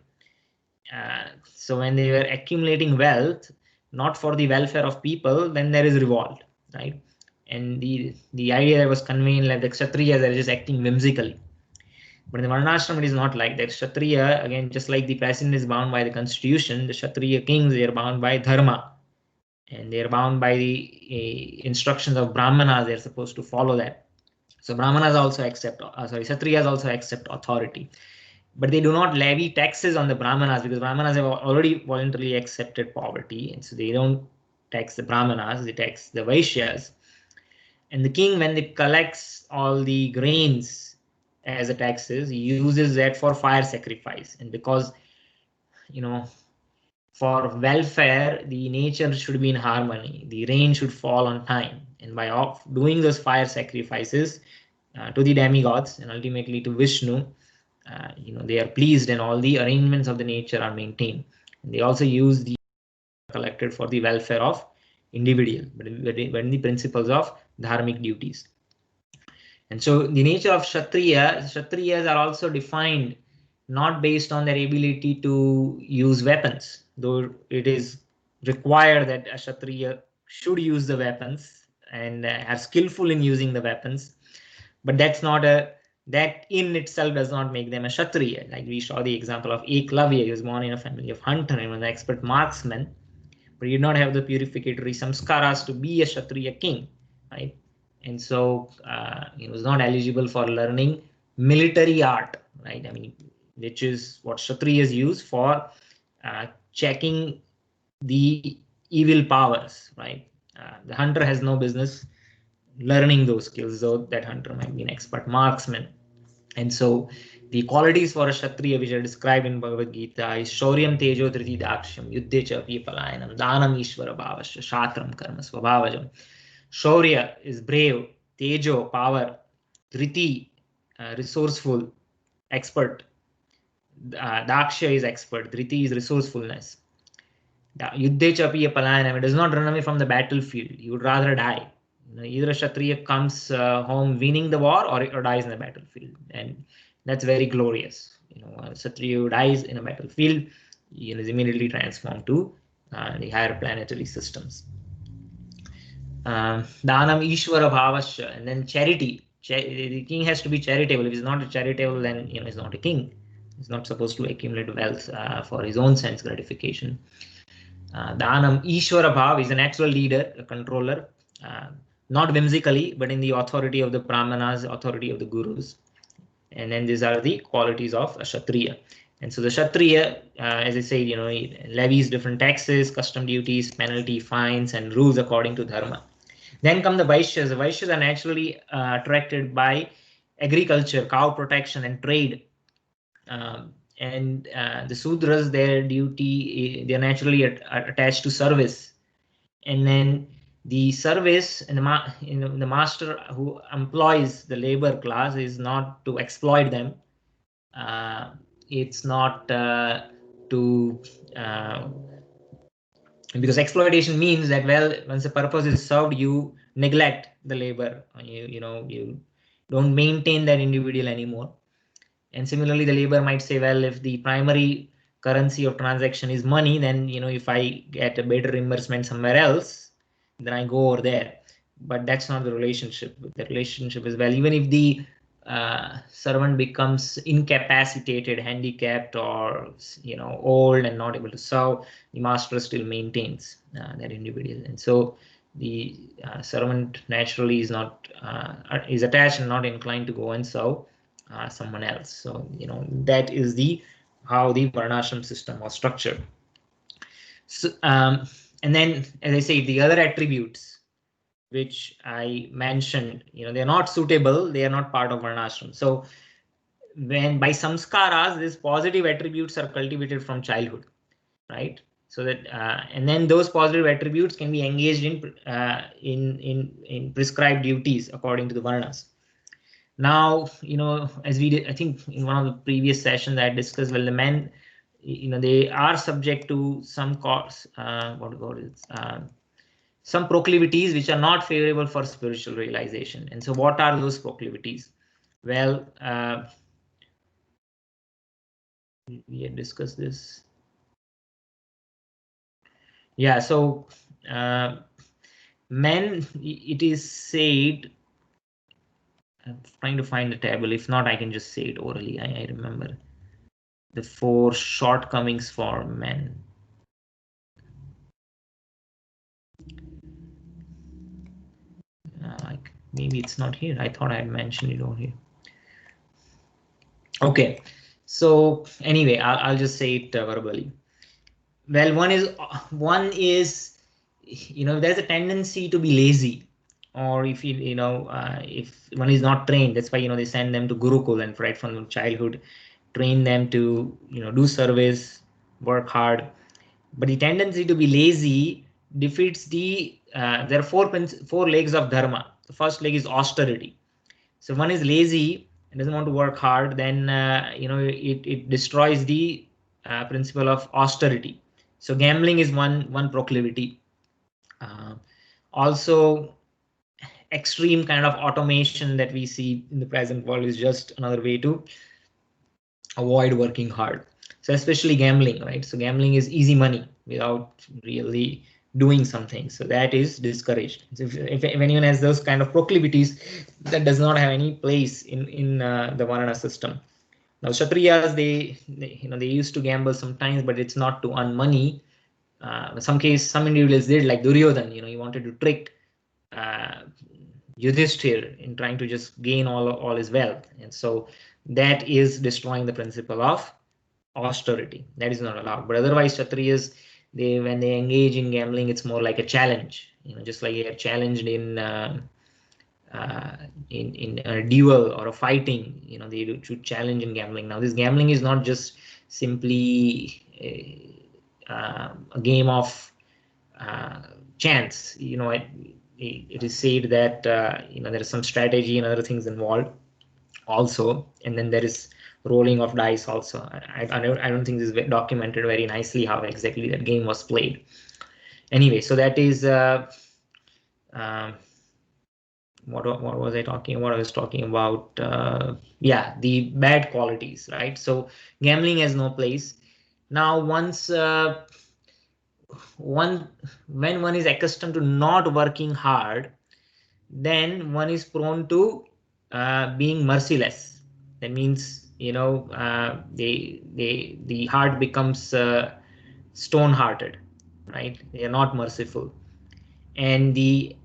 So when they were accumulating wealth, not for the welfare of people, then there is revolt, right? And the idea that was conveyed, like the Kshatriyas are just acting whimsically. But in the Varnasrama, it is not like that. Kshatriya, again, just like the president is bound by the constitution, the Kshatriya kings, they are bound by dharma. And they are bound by the instructions of Brahmanas. They are supposed to follow that. So Brahmanas also accept, Kshatriyas also accept authority. But they do not levy taxes on the Brahmanas, because Brahmanas have already voluntarily accepted poverty. And so they don't tax the Brahmanas, they tax the Vaishyas. And the king, when it collects all the grains as a taxes, he uses that for fire sacrifice. And because, for welfare, the nature should be in harmony. The rain should fall on time. And by doing those fire sacrifices to the demigods and ultimately to Vishnu, they are pleased, and all the arrangements of the nature are maintained. And they also use the collected for the welfare of individual, but in the principles of dharmic duties. And so the nature of Kshatriyas are also defined not based on their ability to use weapons, though it is required that a Kshatriya should use the weapons and are skillful in using the weapons. But that in itself does not make them a Kshatriya. Like we saw the example of Eklavya, he was born in a family of hunter and was an expert marksman, but he did not have the purificatory samskaras to be a Kshatriya king, right? And so he was not eligible for learning military art, right? I mean, which is what Kshatriyas use for checking the evil powers, right? The hunter has no business learning those skills, though that hunter might be an expert marksman. And so the qualities for a Kshatriya which are described in Bhagavad Gita is Shauryam Tejo Dhriti Daksham Yuddhe Cha Palayanam Dhanam Ishvara Bhavasya Shatram Karma Swabhavajam. Shaurya is brave, Tejo, power, Dhriti, resourceful, expert, Daksha is expert, Dhriti is resourcefulness. Yuddhe Cha Palayanam, it does not run away from the battlefield, he would rather die. Either a Kshatriya comes home winning the war or dies in the battlefield, and that's very glorious. A Kshatriya who dies in a battlefield is immediately transformed to the higher planetary systems. Dhanam Ishvara Bhavasya, and then charity. The king has to be charitable. If he's not charitable, then he's not a king. He's not supposed to accumulate wealth for his own sense gratification. Dhanam Ishwara Bhav is a natural leader, a controller, not whimsically, but in the authority of the Brahmanas, authority of the Gurus. And then these are the qualities of a Kshatriya. And so the Kshatriya, as I said, he levies different taxes, custom duties, penalty, fines, and rules according to dharma. Then come the Vaishyas. The Vaishyas are naturally attracted by agriculture, cow protection, and trade. And the Sudras, their duty, they are naturally attached to service. And then the service and the master who employs the labor class is not to exploit them. It's not to because exploitation means that, well, once the purpose is served, you neglect the labor. You don't maintain that individual anymore. And similarly, the labor might say, well, if the primary currency of transaction is money, then if I get a better reimbursement somewhere else, then I go over there. But that's not the relationship. The relationship is, well, even if the servant becomes incapacitated, handicapped, or old and not able to serve, the master still maintains that individual. And so the servant naturally is not is attached and not inclined to go and serve someone else. So that is how the Varnashram system was structured. So and then, as I say, the other attributes which I mentioned, they're not suitable, they are not part of Varnashram. So when by samskaras, these positive attributes are cultivated from childhood, right? So that and then those positive attributes can be engaged in prescribed duties according to the Varnas. Now, as we did, I think in one of the previous sessions I discussed, well, the men, they are subject to some course, some proclivities which are not favorable for spiritual realization. And so what are those proclivities? Well, we had discussed this. Yeah, so men, it is said, I'm trying to find the table. If not, I can just say it orally. I remember the 4 shortcomings for men. Like maybe it's not here. I thought I had mentioned it over here. Okay, so anyway, I'll just say it verbally. Well, one is there's a tendency to be lazy, or if if one is not trained, that's why they send them to Gurukul and right from childhood train them to do service, work hard. But the tendency to be lazy defeats there are four legs of dharma. The first leg is austerity. So one is lazy and doesn't want to work hard, then it destroys the principle of austerity. So gambling is one proclivity. Also, extreme kind of automation that we see in the present world is just another way to avoid working hard. So especially gambling, right? So gambling is easy money without really doing something. So that is discouraged. So if anyone has those kind of proclivities, that does not have any place in the Varna system. Now Kshatriyas, they used to gamble sometimes, but it's not to earn money. In some individuals did, like Duryodhan. He wanted to trick Yudhishthir in trying to just gain all his wealth, and so that is destroying the principle of austerity. That is not allowed. But otherwise, Kshatriyas, when they engage in gambling, it's more like a challenge. Just like you are challenged in a duel or a fighting. They should challenge in gambling. Now, this gambling is not just simply a game of chance. It is said that there is some strategy and other things involved also, and then there is rolling of dice also. I don't think this is documented very nicely how exactly that game was played. Anyway, so that is what was I talking about? I was talking about yeah, the bad qualities, right? So gambling has no place. Now once when one is accustomed to not working hard, then one is prone to being merciless. That means the heart becomes stone-hearted. right? They are not merciful. And the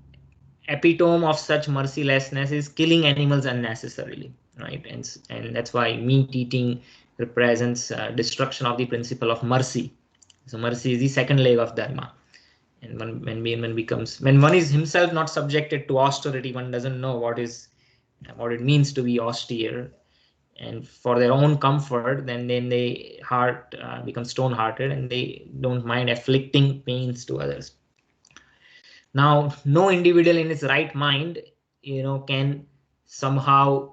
epitome of such mercilessness is killing animals unnecessarily, right? And that's why meat eating represents destruction of the principle of mercy. So mercy is the second leg of dharma. And when one is himself not subjected to austerity, one doesn't know what it means to be austere, and for their own comfort, then they heart become stone hearted, and they don't mind afflicting pains to others. Now, no individual in his right mind, can somehow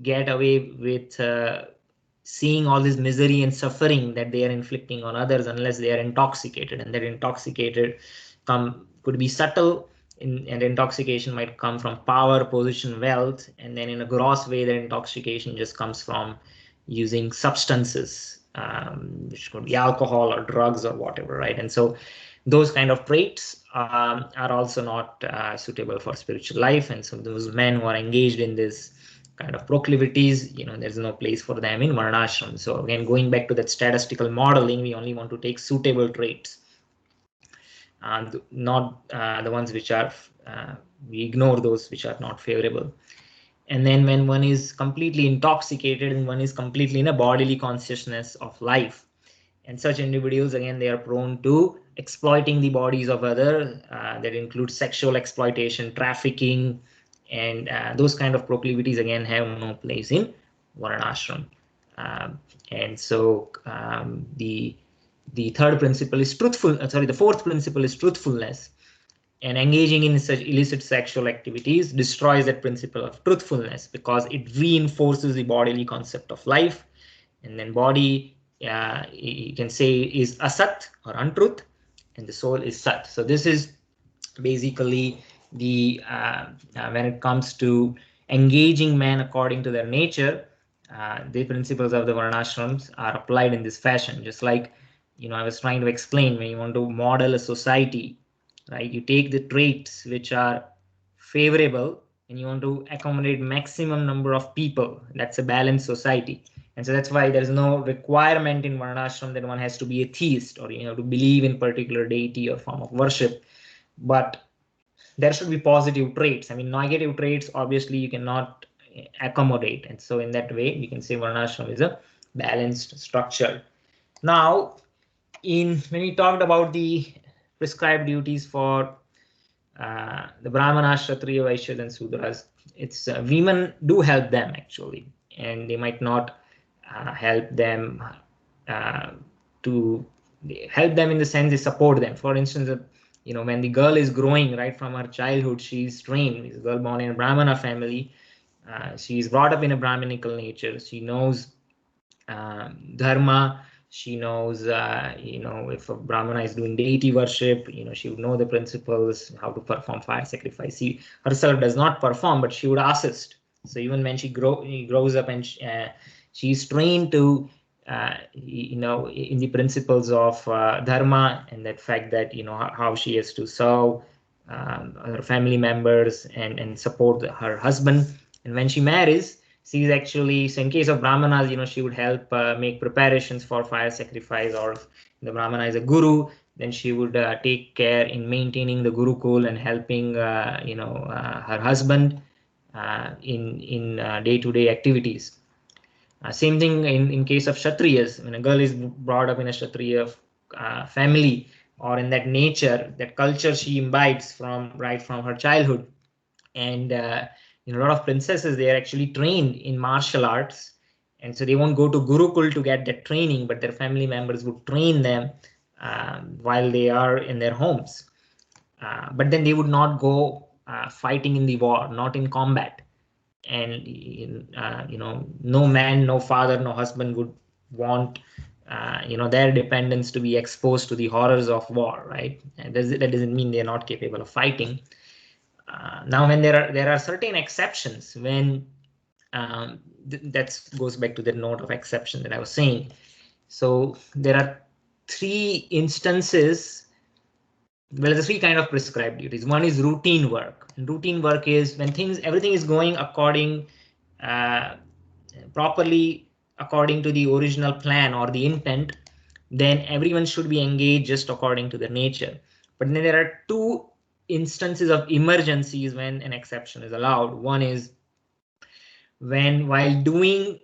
get away with seeing all this misery and suffering that they are inflicting on others unless they are intoxicated, and that intoxicated could be subtle, and intoxication might come from power, position, wealth, and then in a gross way, the intoxication just comes from using substances, which could be alcohol or drugs or whatever, right? And so those kind of traits are also not suitable for spiritual life. And so those men who are engaged in this kind of proclivities, there's no place for them in Varnashram. So again, going back to that statistical modeling, we only want to take suitable traits, and not the ones which are, we ignore those which are not favorable. And then when one is completely intoxicated and one is completely in a bodily consciousness of life, and such individuals, again, they are prone to exploiting the bodies of others. That includes sexual exploitation, trafficking, and those kind of proclivities, again, have no place in Varnashram. And so the third principle is the fourth principle is truthfulness. And engaging in such illicit sexual activities destroys that principle of truthfulness, because it reinforces the bodily concept of life. And then body, you can say, is asat or untruth, and the soul is sat. So this is basically the when it comes to engaging men according to their nature, the principles of the varnashrams are applied in this fashion. Just like, I was trying to explain, when you want to model a society, right, you take the traits which are favorable and you want to accommodate maximum number of people. That's a balanced society. And so that's why there's no requirement in varnashram that one has to be a theist or to believe in particular deity or form of worship. But there should be positive traits. I mean, negative traits, obviously, you cannot accommodate. And so in that way, you can say Varnashram is a balanced structure. Now, when we talked about the prescribed duties for the Brahmanas, Kshatriya, Vaishyas, and Sudras, it's women do help them actually, and they might not help them to help them in the sense they support them. For instance, when the girl is growing right from her childhood, she's trained. This girl born in a Brahmana family, she's brought up in a Brahminical nature. She knows dharma. She knows, if a Brahmana is doing deity worship, she would know the principles, how to perform fire sacrifice. She herself does not perform, but she would assist. So even when she grows up and she's trained to, in the principles of dharma, and that fact that, how she has to serve her family members and support her husband. And when she marries, she's actually, so in case of Brahmanas, she would help make preparations for fire sacrifice, or if the Brahmana is a guru, then she would take care in maintaining the Gurukul and helping, her husband in day-to-day activities. Same thing in case of Kshatriyas. When a girl is brought up in a Kshatriya family, or in that nature, that culture she imbibes right from her childhood. And a lot of princesses, they are actually trained in martial arts, and so they won't go to Gurukul to get that training, but their family members would train them while they are in their homes. But then they would not go fighting in the war, not in combat. And no man, no father, no husband would want their dependents to be exposed to the horrors of war, right? And that doesn't mean they're not capable of fighting. Now, when there are certain exceptions, when that goes back to the note of exception that I was saying. So there are three instances. Well, there's three kind of prescribed duties. One is routine work. And routine work is when everything is going properly according to the original plan or the intent. then everyone should be engaged just according to their nature. But then there are two instances of emergencies when an exception is allowed. One is when, while doing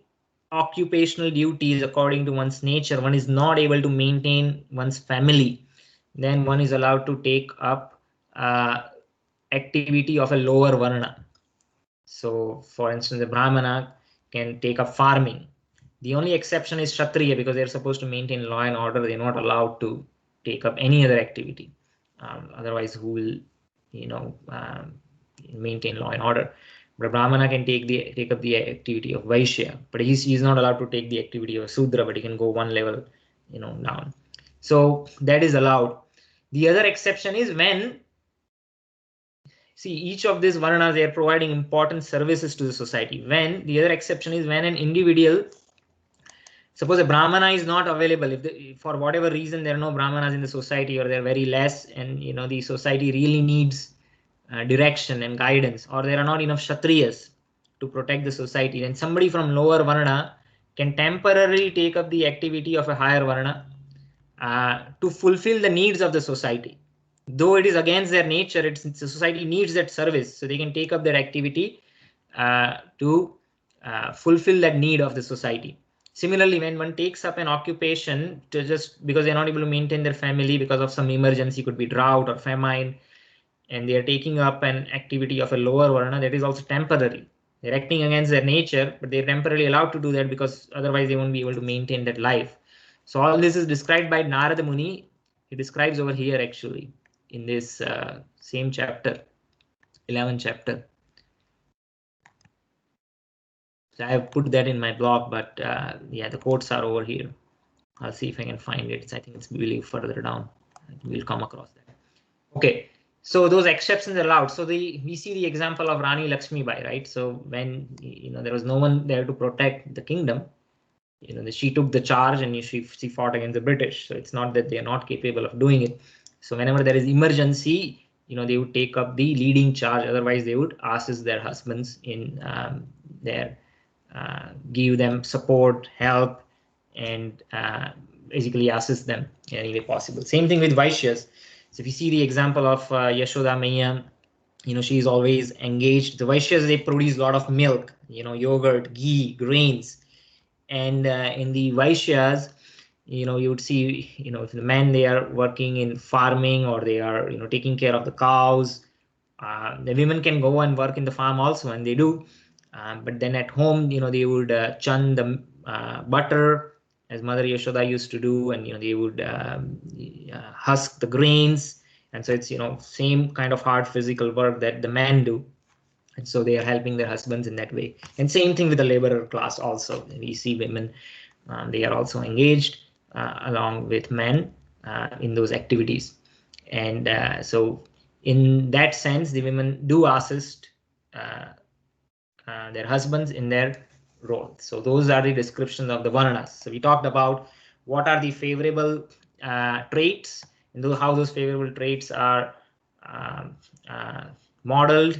occupational duties according to one's nature, one is not able to maintain one's family, then one is allowed to take up activity of a lower varna. So for instance, the Brahmana can take up farming. The only exception is Kshatriya, because they're supposed to maintain law and order. They're not allowed to take up any other activity. Otherwise, who will, maintain law and order? But Brahmana can take up the activity of Vaishya, but he's not allowed to take the activity of Sudra, but he can go one level, down. So that is allowed. The other exception is when, see, each of these varnas, they are providing important services to the society. When the other exception is when an individual, suppose a Brahmana is not available, if for whatever reason there are no Brahmanas in the society, or they're very less, and the society really needs direction and guidance, or there are not enough Kshatriyas to protect the society, then somebody from lower varna can temporarily take up the activity of a higher varna to fulfill the needs of the society. Though it is against their nature, the society needs that service, so they can take up that activity to fulfill that need of the society. Similarly, when one takes up an occupation to just because they're not able to maintain their family because of some emergency, could be drought or famine, and they are taking up an activity of a lower varna, that is also temporary. They're acting against their nature, but they're temporarily allowed to do that because otherwise they won't be able to maintain that life. So all this is described by Narada Muni. He describes over here actually in this same chapter, 11th chapter. So I have put that in my blog, but yeah, the quotes are over here. I'll see if I can find it. I think it's really further down. We'll come across that. Okay, so those exceptions are allowed. So we see the example of Rani Lakshmi Bai, right? So when there was no one there to protect the kingdom, she took the charge and she fought against the British. So it's not that they are not capable of doing it. So whenever there is emergency, they would take up the leading charge. Otherwise, they would assist their husbands in give them support, help, and basically assist them in any way possible. Same thing with Vaishyas. So if you see the example of Yashoda Maiya, she is always engaged. The Vaishyas, they produce a lot of milk, yogurt, ghee, grains. And in the Vaishyas, you would see, if the men, they are working in farming, or they are, taking care of the cows. The women can go and work in the farm also, and they do. But then at home, they would churn the butter, as Mother Yashoda used to do, and they would husk the grains. And so it's same kind of hard physical work that the men do. And so they are helping their husbands in that way. And same thing with the laborer class also. We see women, they are also engaged along with men in those activities. And so in that sense, the women do assist their husbands in their role. So those are the descriptions of the varnas. So we talked about what are the favorable traits, and how those favorable traits are modeled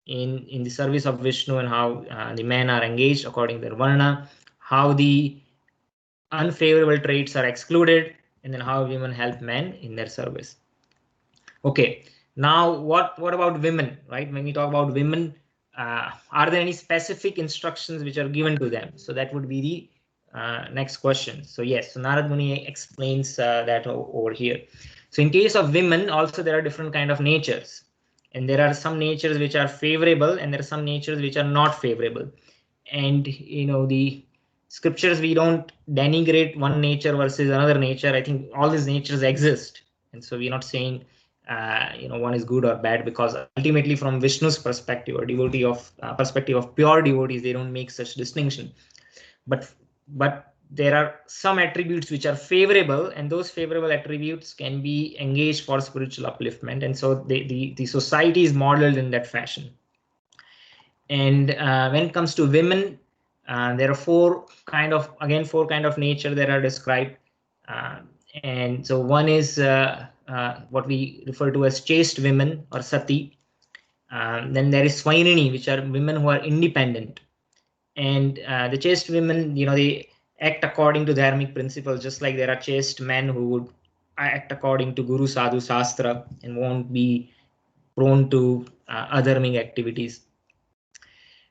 in the service of Vishnu, and how the men are engaged according to their varna, how the unfavorable traits are excluded, and then how women help men in their service. Okay, now what about women, right? When we talk about women, are there any specific instructions which are given to them? So that would be the next question. So yes, so Narad Muni explains that over here. So in case of women, also there are different kind of natures. And there are some natures which are favorable, and there are some natures which are not favorable. And the scriptures, we don't denigrate one nature versus another nature. I think all these natures exist, and so we're not saying one is good or bad, because ultimately from Vishnu's perspective, or devotee of perspective of pure devotees, they don't make such distinction. But there are some attributes which are favorable, and those favorable attributes can be engaged for spiritual upliftment, and so the society is modeled in that fashion. And when it comes to women, there are four kind of nature that are described, and so one is what we refer to as chaste women, or sati. Then there is swainini, which are women who are independent. And the chaste women, act according to dharmic principles, just like there are chaste men who would act according to Guru Sadhu Shastra and won't be prone to adharmic activities.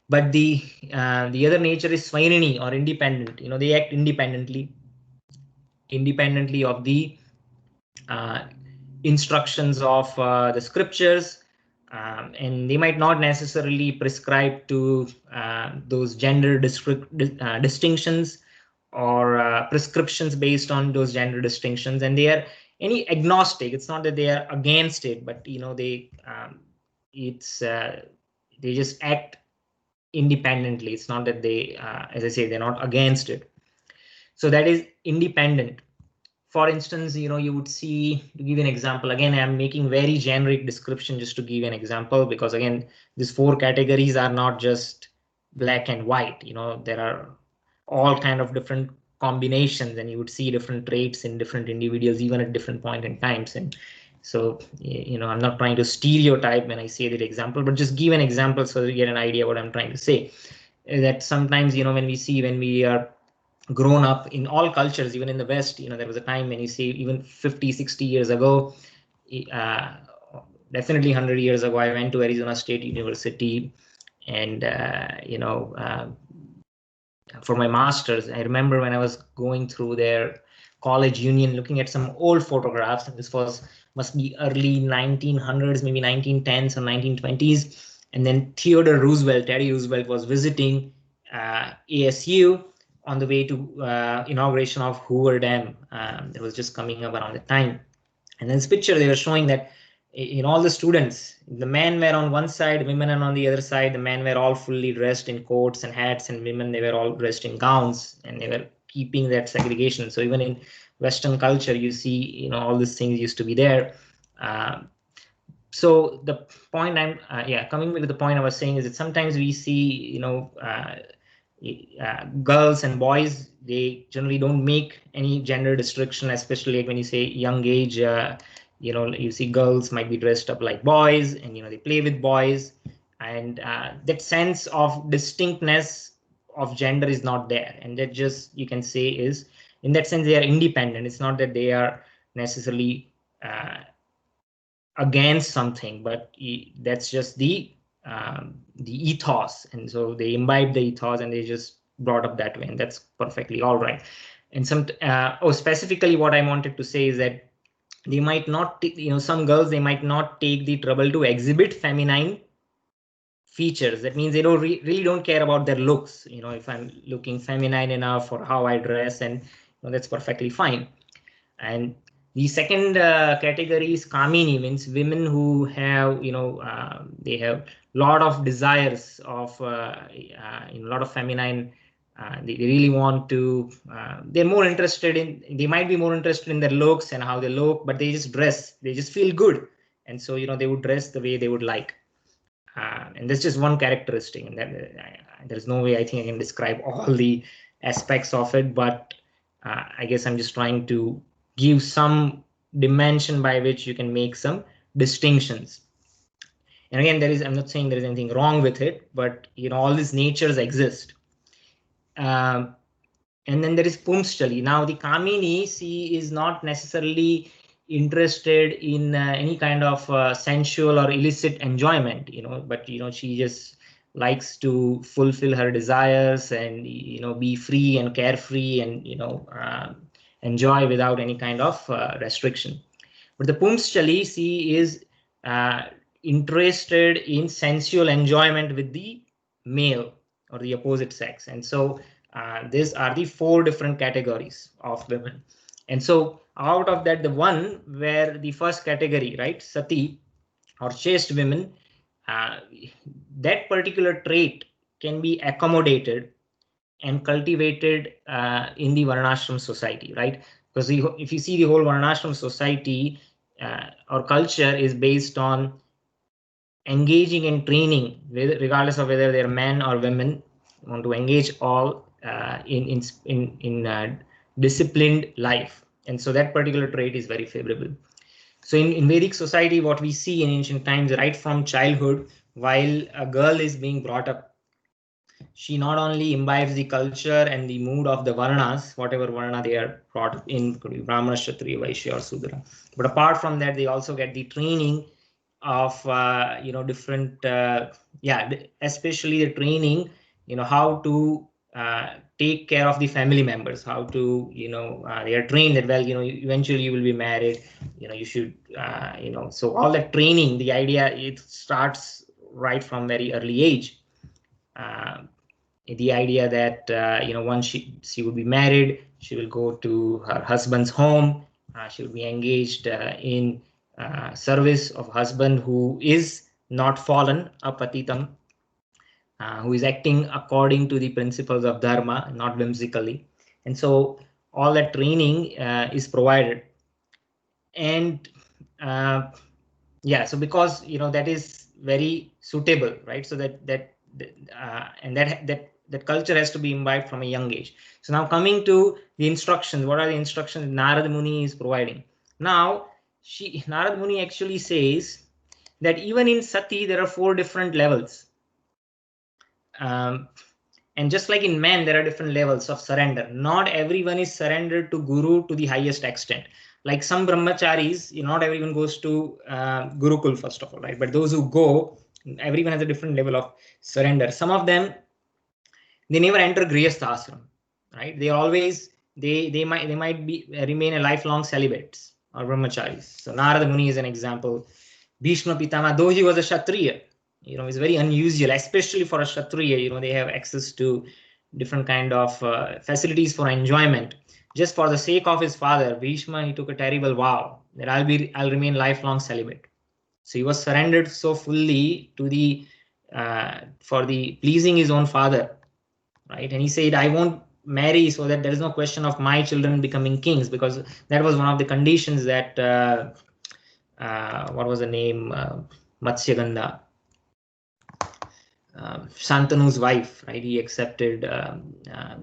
But the other nature is swainini or independent. They act independently of the instructions of the scriptures, and they might not necessarily prescribe to those gender distinctions or prescriptions based on those gender distinctions, and they are any agnostic. It's not that they are against it, but they they just act independently. It's not that they, as I say, they're not against it. So that is independent. For instance, you would see, to give an example, again, I'm making very generic description just to give an example, because again, these 4 categories are not just black and white. There are all kind of different combinations, and you would see different traits in different individuals, even at different point in times. And so, I'm not trying to stereotype when I say that example, but just give an example so that you get an idea what I'm trying to say. That sometimes, when we are grown up in all cultures, even in the West, there was a time when you see even 50, 60 years ago, uh, definitely 100 years ago, I went to Arizona State University, and for my master's, I remember when I was going through their college union, looking at some old photographs, and this must be early 1900s, maybe 1910s or 1920s. And then Teddy Roosevelt was visiting ASU on the way to inauguration of Hoover Dam. That was just coming up around the time. And in this picture, they were showing that in all the students, the men were on one side, women are on the other side. The men were all fully dressed in coats and hats, and women, they were all dressed in gowns, and they were keeping that segregation. So even in Western culture, you see, all these things used to be there. So the point coming to the point I was saying is that sometimes we see, girls and boys, they generally don't make any gender distinction, especially like when you say young age. You see girls might be dressed up like boys, and they play with boys, and that sense of distinctness of gender is not there. And that just, you can say, is in that sense they are independent. It's not that they are necessarily against something, but that's just the ethos, and so they imbibe the ethos and they just brought up that way, and that's perfectly all right. And specifically what I wanted to say is that they might not, some girls, they might not take the trouble to exhibit feminine features. That means they don't really don't care about their looks. If I'm looking feminine enough or how I dress, and that's perfectly fine. And the second category is Kamini, means women who have, they have a lot of desires of, a lot of feminine. They really want to, they're more interested in, they might be more interested in their looks and how they look, but they just dress, they just feel good. And so, they would dress the way they would like. And that's just one characteristic. And there's no way I think I can describe all the aspects of it, but I guess I'm just trying to give some dimension by which you can make some distinctions. And again, I'm not saying there is anything wrong with it, but all these natures exist. And then there is Pumschali. Now the Kamini, she is not necessarily interested in any kind of sensual or illicit enjoyment, but she just likes to fulfill her desires and be free and carefree and enjoy without any kind of restriction. But the Pumschali, she is interested in sensual enjoyment with the male or the opposite sex. And so these are the 4 different categories of women. And so out of that, the one where the first category, right, Sati or chaste women, that particular trait can be accommodated and cultivated in the Varnashram society, right? Because if you see the whole Varnashram society or culture is based on engaging in training, regardless of whether they're men or women, want to engage all in disciplined life, and so that particular trait is very favorable. So in Vedic society, what we see in ancient times, right from childhood, while a girl is being brought up, she not only imbibes the culture and the mood of the Varnas, whatever Varna they are brought in, could be Brahmana, Kshatriya, Vaishya, or Sudra. But apart from that, they also get the training of different especially the training, how to take care of the family members, how to they are trained that, well, eventually you will be married, you should so all that training, the idea, it starts right from very early age. The idea that once she would be married, she will go to her husband's home, she will be engaged in service of husband who is not fallen, apatitam, who is acting according to the principles of dharma, not whimsically. And so all that training is provided. And so because that is very suitable, right? So that culture has to be imbibed from a young age. So now coming to the instructions, what are the instructions Narad Muni is providing? Now Narad Muni actually says that even in sati there are 4 different levels. And just like in men, there are different levels of surrender. Not everyone is surrendered to Guru to the highest extent. Like some brahmacharis, not everyone goes to Gurukul, first of all, right? But those who go, everyone has a different level of surrender. Some of them, they never enter Grihastha ashram, right? They might be remain a lifelong celibates or brahmacharis. So Narada Muni is an example. Bhishma Pitama, though he was a Kshatriya, it's very unusual, especially for a Kshatriya. They have access to different kind of facilities for enjoyment. Just for the sake of his father, Bhishma, he took a terrible vow that I'll remain lifelong celibate. So he was surrendered so fully to the for the pleasing his own father, right? And he said, I won't marry so that there is no question of my children becoming kings, because that was one of the conditions that what was the name? Matsyagandha, Shantanu's wife, right? He accepted.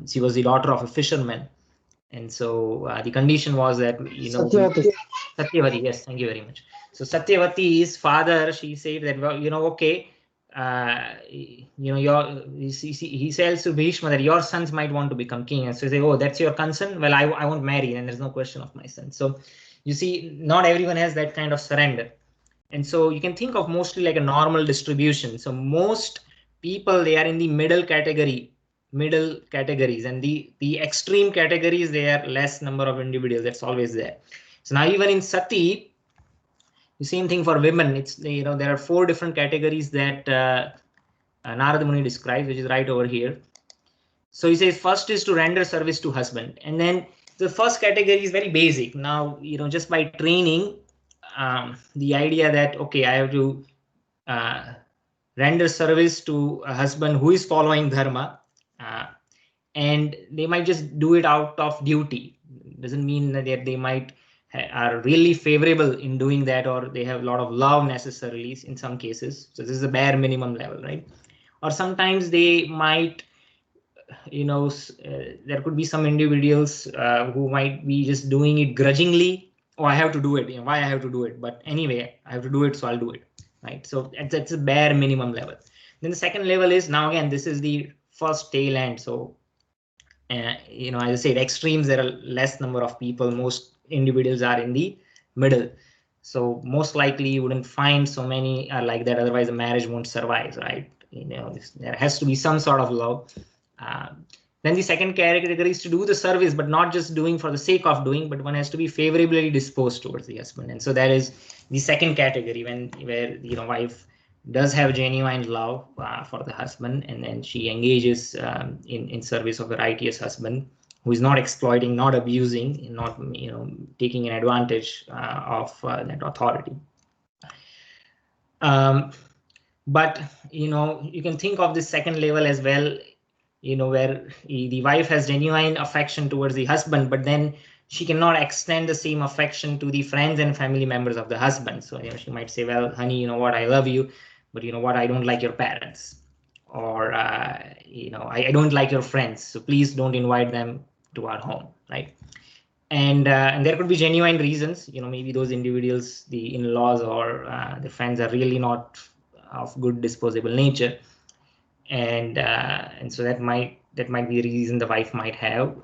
She was the daughter of a fisherman, and so the condition was that Satyavati. Yes, thank you very much. So Satyavati's father, she said that, well, okay, he tells to Bhishma that your sons might want to become king, and so they say, oh, that's your concern. Well, I won't marry, and there's no question of my son. So you see, not everyone has that kind of surrender. And so you can think of mostly like a normal distribution. So most people, they are in the middle categories, and the extreme categories, they are less number of individuals. That's always there. So now even in sati, the same thing for women. It's there are 4 different categories that Narada Muni describes, which is right over here. So he says first is to render service to husband, and then the first category is very basic. Now just by training, the idea that, okay, I have to render service to a husband who is following dharma, and they might just do it out of duty. Doesn't mean that they might are really favorable in doing that, or they have a lot of love necessarily in some cases. So this is the bare minimum level, right? Or sometimes they might, there could be some individuals who might be just doing it grudgingly. Oh, I have to do it. Why I have to do it? But anyway, I have to do it, so I'll do it, right? So that's a bare minimum level. Then the second level is, now again, this is the first tail end. So as I said, extremes, there are less number of people. Most individuals are in the middle. So most likely you wouldn't find so many are like that. Otherwise, the marriage won't survive, right? There has to be some sort of love. Then the second category is to do the service, but not just doing for the sake of doing, but one has to be favorably disposed towards the husband. And so that is the second category, where wife does have genuine love for the husband, and then she engages in service of a righteous husband who is not exploiting, not abusing, not taking an advantage of that authority. But you can think of this second level as well, where the wife has genuine affection towards the husband, but then she cannot extend the same affection to the friends and family members of the husband. So she might say, well, honey, what, I love you, but what, I don't like your parents, or I don't like your friends, so please don't invite them to our home, right? And there could be genuine reasons. Maybe those individuals, the in-laws or the friends, are really not of good disposable nature. and so that might be the reason the wife might have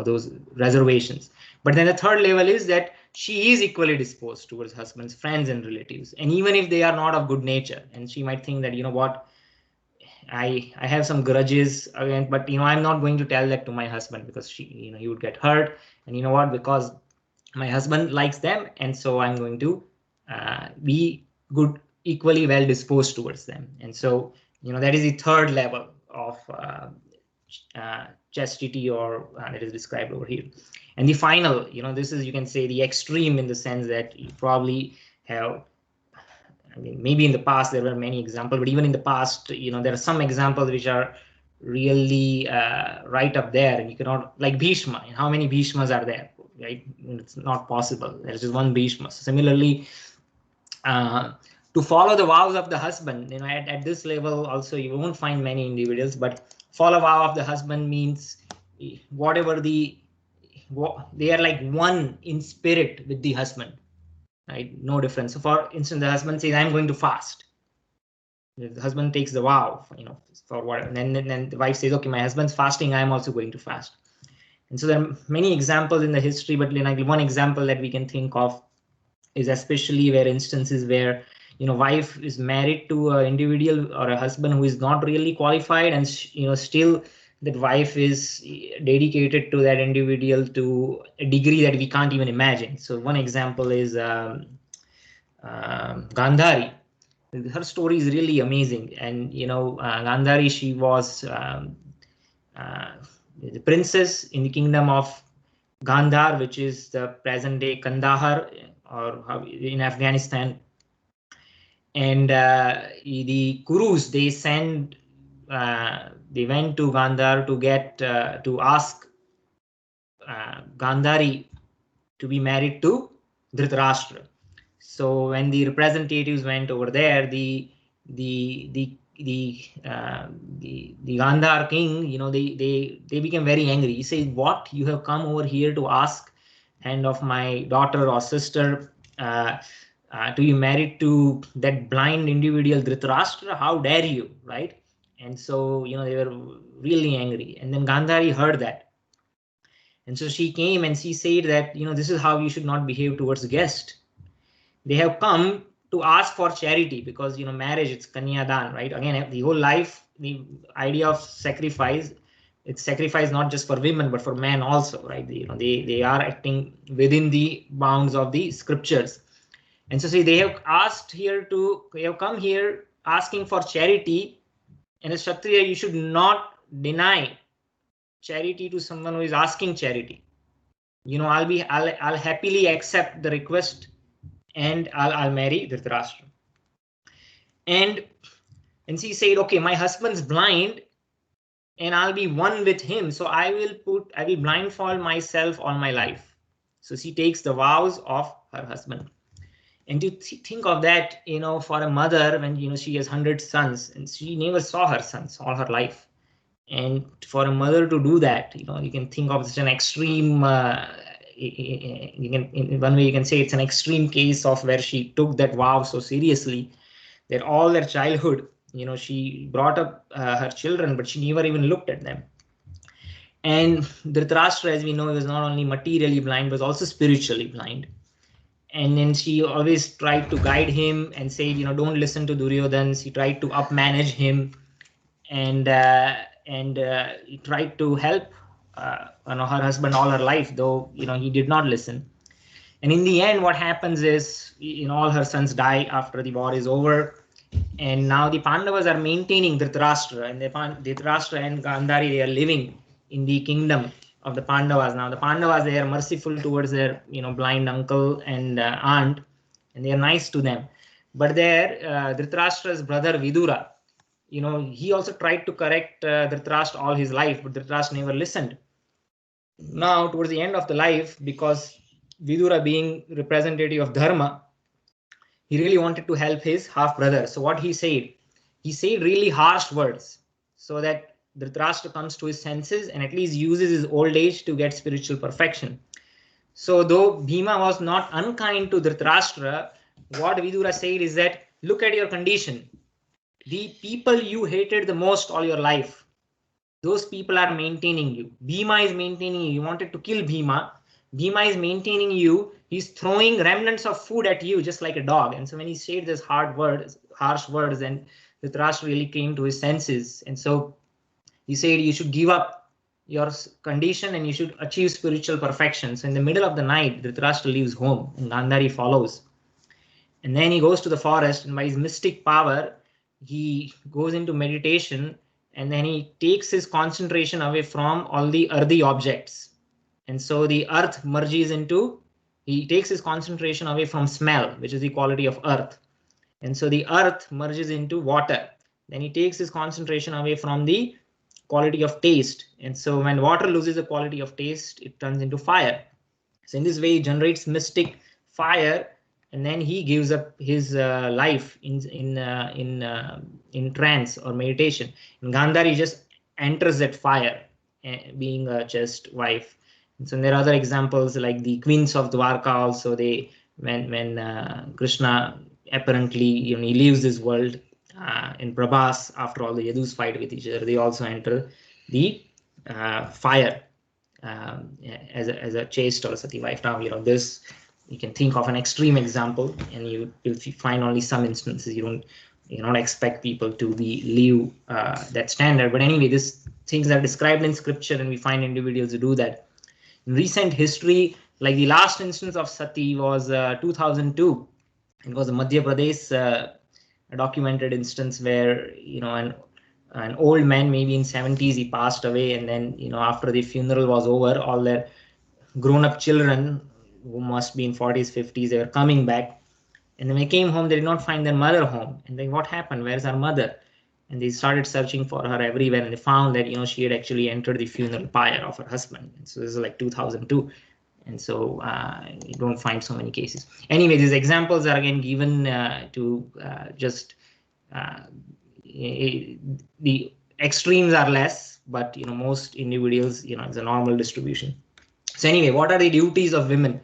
those reservations. But then the third level is that she is equally disposed towards husband's friends and relatives, and even if they are not of good nature, and she might think that, what, I have some grudges again, but I'm not going to tell that to my husband because he would get hurt, and what, because my husband likes them, and so I'm going to be good, equally well disposed towards them. And so that is the third level of chastity, or that is described over here. And the final, this is, you can say, the extreme, in the sense that you probably have, I mean, maybe in the past there were many examples, but even in the past, there are some examples which are really right up there, and you cannot, like Bhishma. How many Bhishmas are there? Right? It's not possible. There's just one Bhishma. Similarly, to follow the vows of the husband, at this level also you won't find many individuals, but follow vow of the husband means whatever they are like one in spirit with the husband. Right? No difference. So for instance, the husband says, I'm going to fast. The husband takes the vow, for what, and then the wife says, okay, my husband's fasting, I'm also going to fast. And so there are many examples in the history, but one example that we can think of is especially where instances where, wife is married to an individual or a husband who is not really qualified, and still that wife is dedicated to that individual to a degree that we can't even imagine. So one example is Gandhari. Her story is really amazing, and Gandhari, she was the princess in the kingdom of Gandhar, which is the present-day Kandahar, or in Afghanistan. And the Kurus, they went to Gandhar to get to ask Gandhari to be married to Dhritarashtra. So when the representatives went over there, the Gandhar king, they became very angry. He said, "What, you have come over here to ask hand of my daughter or sister to be married to that blind individual Dhritarashtra? How dare you?" Right? And so they were really angry. And then Gandhari heard that, and so she came and she said that this is how you should not behave towards guests. They have come to ask for charity, because marriage, it's kanyadan, right? Again, the whole life, the idea of sacrifice, it's sacrifice not just for women but for men also, right? They are acting within the bounds of the scriptures. And so see, they have come here asking for charity, and as Kshatriya, you should not deny charity to someone who is asking charity. I'll happily accept the request, and I'll marry Dhritarashtra. And she said, okay, my husband's blind, and I'll be one with him, so I will blindfold myself all my life. So she takes the vows of her husband. And to think of that, for a mother, when she has 100 sons and she never saw her sons all her life, and for a mother to do that, you can think of such an extreme. In one way, you can say it's an extreme case of where she took that vow so seriously that all their childhood, she brought up her children, but she never even looked at them. And Dhritarashtra, as we know, was not only materially blind, but also spiritually blind. And then she always tried to guide him and say, don't listen to Duryodhan. She tried to upmanage him, and he tried to help her husband all her life, though he did not listen. And in the end, what happens is, all her sons die after the war is over, and now the Pandavas are maintaining Dhritarashtra, and Dhritarashtra and Gandhari, they are living in the kingdom of the Pandavas. Now the Pandavas, they are merciful towards their blind uncle and aunt, and they are nice to them. But there, Dhritarashtra's brother Vidura, he also tried to correct Dhritarashtra all his life, but Dhritarashtra never listened. Now, towards the end of the life, because Vidura, being representative of Dharma, he really wanted to help his half brother. So what he said really harsh words, so that Dhritarashtra comes to his senses and at least uses his old age to get spiritual perfection. So though Bhima was not unkind to Dhritarashtra, what Vidura said is that, look at your condition. the people you hated the most all your life, those people are maintaining you. Bhima is maintaining you. You wanted to kill Bhima. Bhima is maintaining you. He's throwing remnants of food at you just like a dog. And so when he said these harsh words, and Dhritarashtra really came to his senses. And so he said you should give up your condition and you should achieve spiritual perfection. So in the middle of the night, Dhritarashtra leaves home and Gandhari follows. And then he goes to the forest, and by his mystic power, he goes into meditation, and then he takes his concentration away from all the earthy objects. And so the earth merges into, he takes his concentration away from smell, which is the quality of earth. And so the earth merges into water. Then he takes his concentration away from the quality of taste. And so when water loses the quality of taste, it turns into fire. So in this way, he generates mystic fire, and then he gives up his life in trance or meditation. And Gandhari just enters that fire, being a chaste wife. And so there are other examples like the queens of Dwarka also. They when Krishna apparently he leaves this world in Prabhas, after all the Yadus fight with each other, they also enter the fire as a chaste or a sati wife. Now this you can think of an extreme example, and you will find only some instances. You not expect people to leave that standard. But anyway, these things are described in scripture, and we find individuals who do that. In recent history, like the last instance of sati was 2002. It was a Madhya Pradesh a documented instance where an old man, maybe in 70s, he passed away, and then after the funeral was over, all their grown-up children, who must be in 40s 50s, they were coming back, and when they came home, they did not find their mother home. And then what happened? Where's our mother? And they started searching for her everywhere, and they found that she had actually entered the funeral pyre of her husband. And so this is like 2002. And so you don't find so many cases. Anyway, these examples are again given to just the extremes are less, but most individuals, it's a normal distribution. So anyway, what are the duties of women?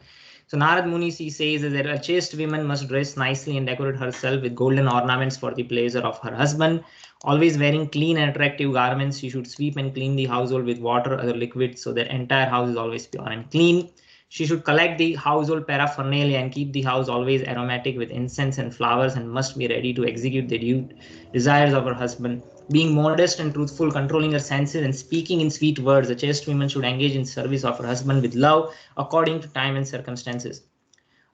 So Narad Muni, he says that a chaste woman must dress nicely and decorate herself with golden ornaments for the pleasure of her husband. Always wearing clean and attractive garments, she should sweep and clean the household with water or other liquids so that entire house is always pure and clean. She should collect the household paraphernalia and keep the house always aromatic with incense and flowers, and must be ready to execute the desires of her husband. Being modest and truthful, controlling her senses, and speaking in sweet words, a chaste woman should engage in service of her husband with love according to time and circumstances.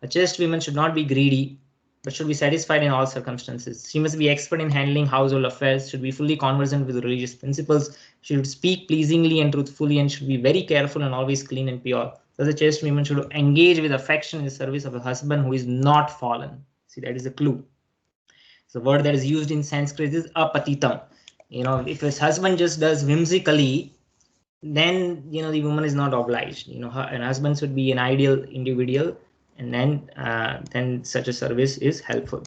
A chaste woman should not be greedy, but should be satisfied in all circumstances. She must be expert in handling household affairs, should be fully conversant with religious principles, she should speak pleasingly and truthfully, and should be very careful and always clean and pure. Thus, a chaste woman should engage with affection in the service of a husband who is not fallen. See, that is a clue. So, the word that is used in Sanskrit is apatitam. If his husband just does whimsically, then the woman is not obliged. Her husband should be an ideal individual, and then such a service is helpful.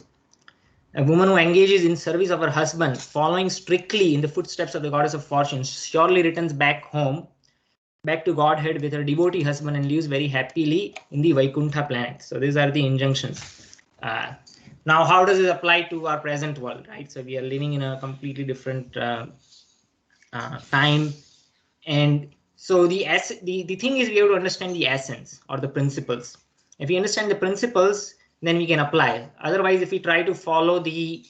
A woman who engages in service of her husband, following strictly in the footsteps of the goddess of fortune, surely returns back to Godhead with her devotee husband, and lives very happily in the Vaikuntha planet. So these are the injunctions. Now, how does it apply to our present world, right? So we are living in a completely different time. And so the thing is, we have to understand the essence or the principles. If we understand the principles, then we can apply. Otherwise, if we try to follow the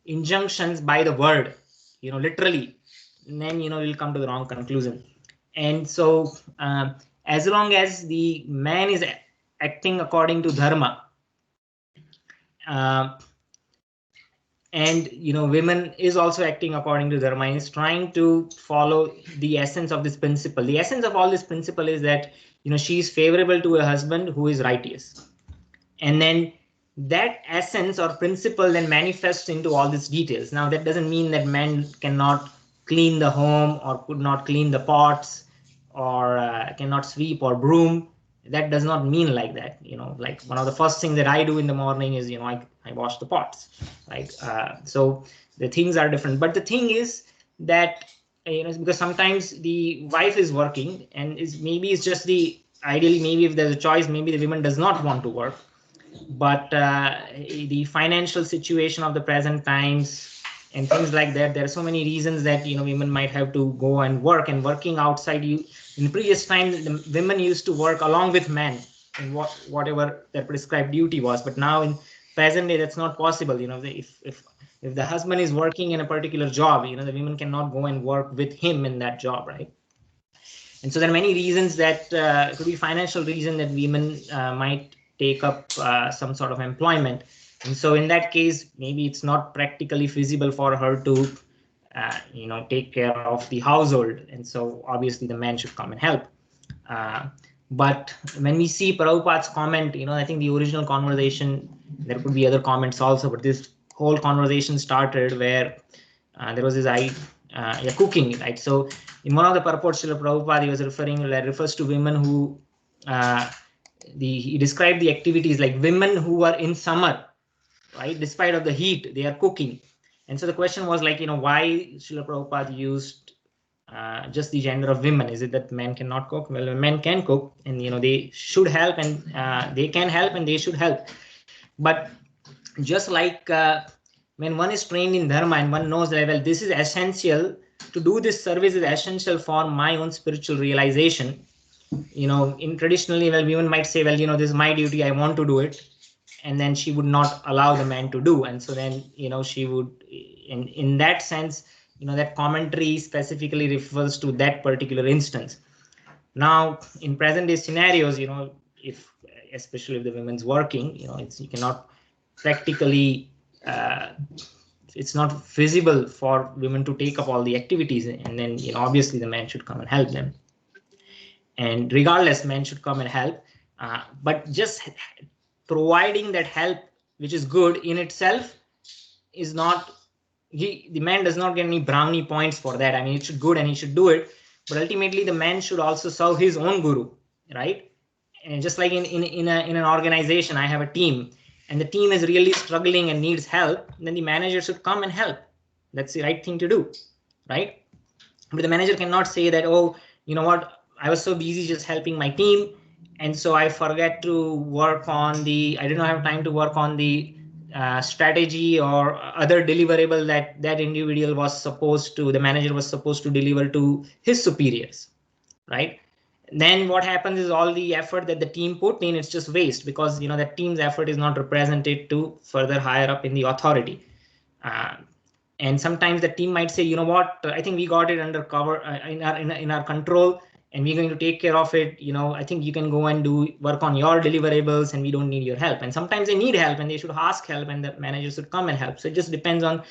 injunctions by the word, literally, then we'll come to the wrong conclusion. And so as long as the man is acting according to dharma, and women is also acting according to dharma, is trying to follow the essence of this principle. The essence of all this principle is that she is favorable to a husband who is righteous, and then that essence or principle then manifests into all these details. Now, that doesn't mean that men cannot clean the home or could not clean the pots or cannot sweep or broom. That does not mean like that. Like one of the first things that I do in the morning is I wash the pots, right? So the things are different, but the thing is that because sometimes the wife is working, and maybe it's just ideally, maybe if there's a choice, maybe the woman does not want to work, but the financial situation of the present times and things like that, there are so many reasons that women might have to go and work, and working outside, in previous times the women used to work along with men in whatever their prescribed duty was, but now in present day that's not possible. If the husband is working in a particular job, the women cannot go and work with him in that job, right? And so there are many reasons that could be financial reason that women might take up some sort of employment. And so in that case, maybe it's not practically feasible for her to, take care of the household. And so obviously the man should come and help. But when we see Prabhupada's comment, I think the original conversation, there could be other comments also, but this whole conversation started where there was this cooking, right? So in one of the purports, Srila Prabhupada, he was refers to women who he described the activities like women who are in summer, right? Despite of the heat, they are cooking. And so the question was like, why Srila Prabhupada used just the gender of women? Is it that men cannot cook? Well, men can cook, and they should help, and they can help, and they should help. But just like when one is trained in dharma and one knows that, well, this is essential to do this service is essential for my own spiritual realization. In traditionally, well, women might say, well, this is my duty, I want to do it, and then she would not allow the man to do. And so then she would, in that sense, that commentary specifically refers to that particular instance. Now in present day scenarios, if especially if the women's working, you cannot practically it's not feasible for women to take up all the activities, and then obviously the man should come and help them. And regardless, men should come and help, but just providing that help, which is good in itself, is not, the man does not get any brownie points for that. I mean, it's good and he should do it, but ultimately the man should also serve his own guru, right? And just like in an organization, I have a team, and the team is really struggling and needs help, then the manager should come and help. That's the right thing to do, right? But the manager cannot say that, oh, you know what, I was so busy just helping my team, and so I forget to work on I did not have time to work on the strategy or other deliverable that individual was supposed to, the manager was supposed to deliver to his superiors, right? Then what happens is all the effort that the team put in, it's just waste, because that team's effort is not represented to further higher up in the authority. And sometimes the team might say, you know what, I think we got it under cover, in our control, and we're going to take care of it. I think you can go and work on your deliverables, and we don't need your help. And sometimes they need help and they should ask help, and the manager should come and help. So it just depends on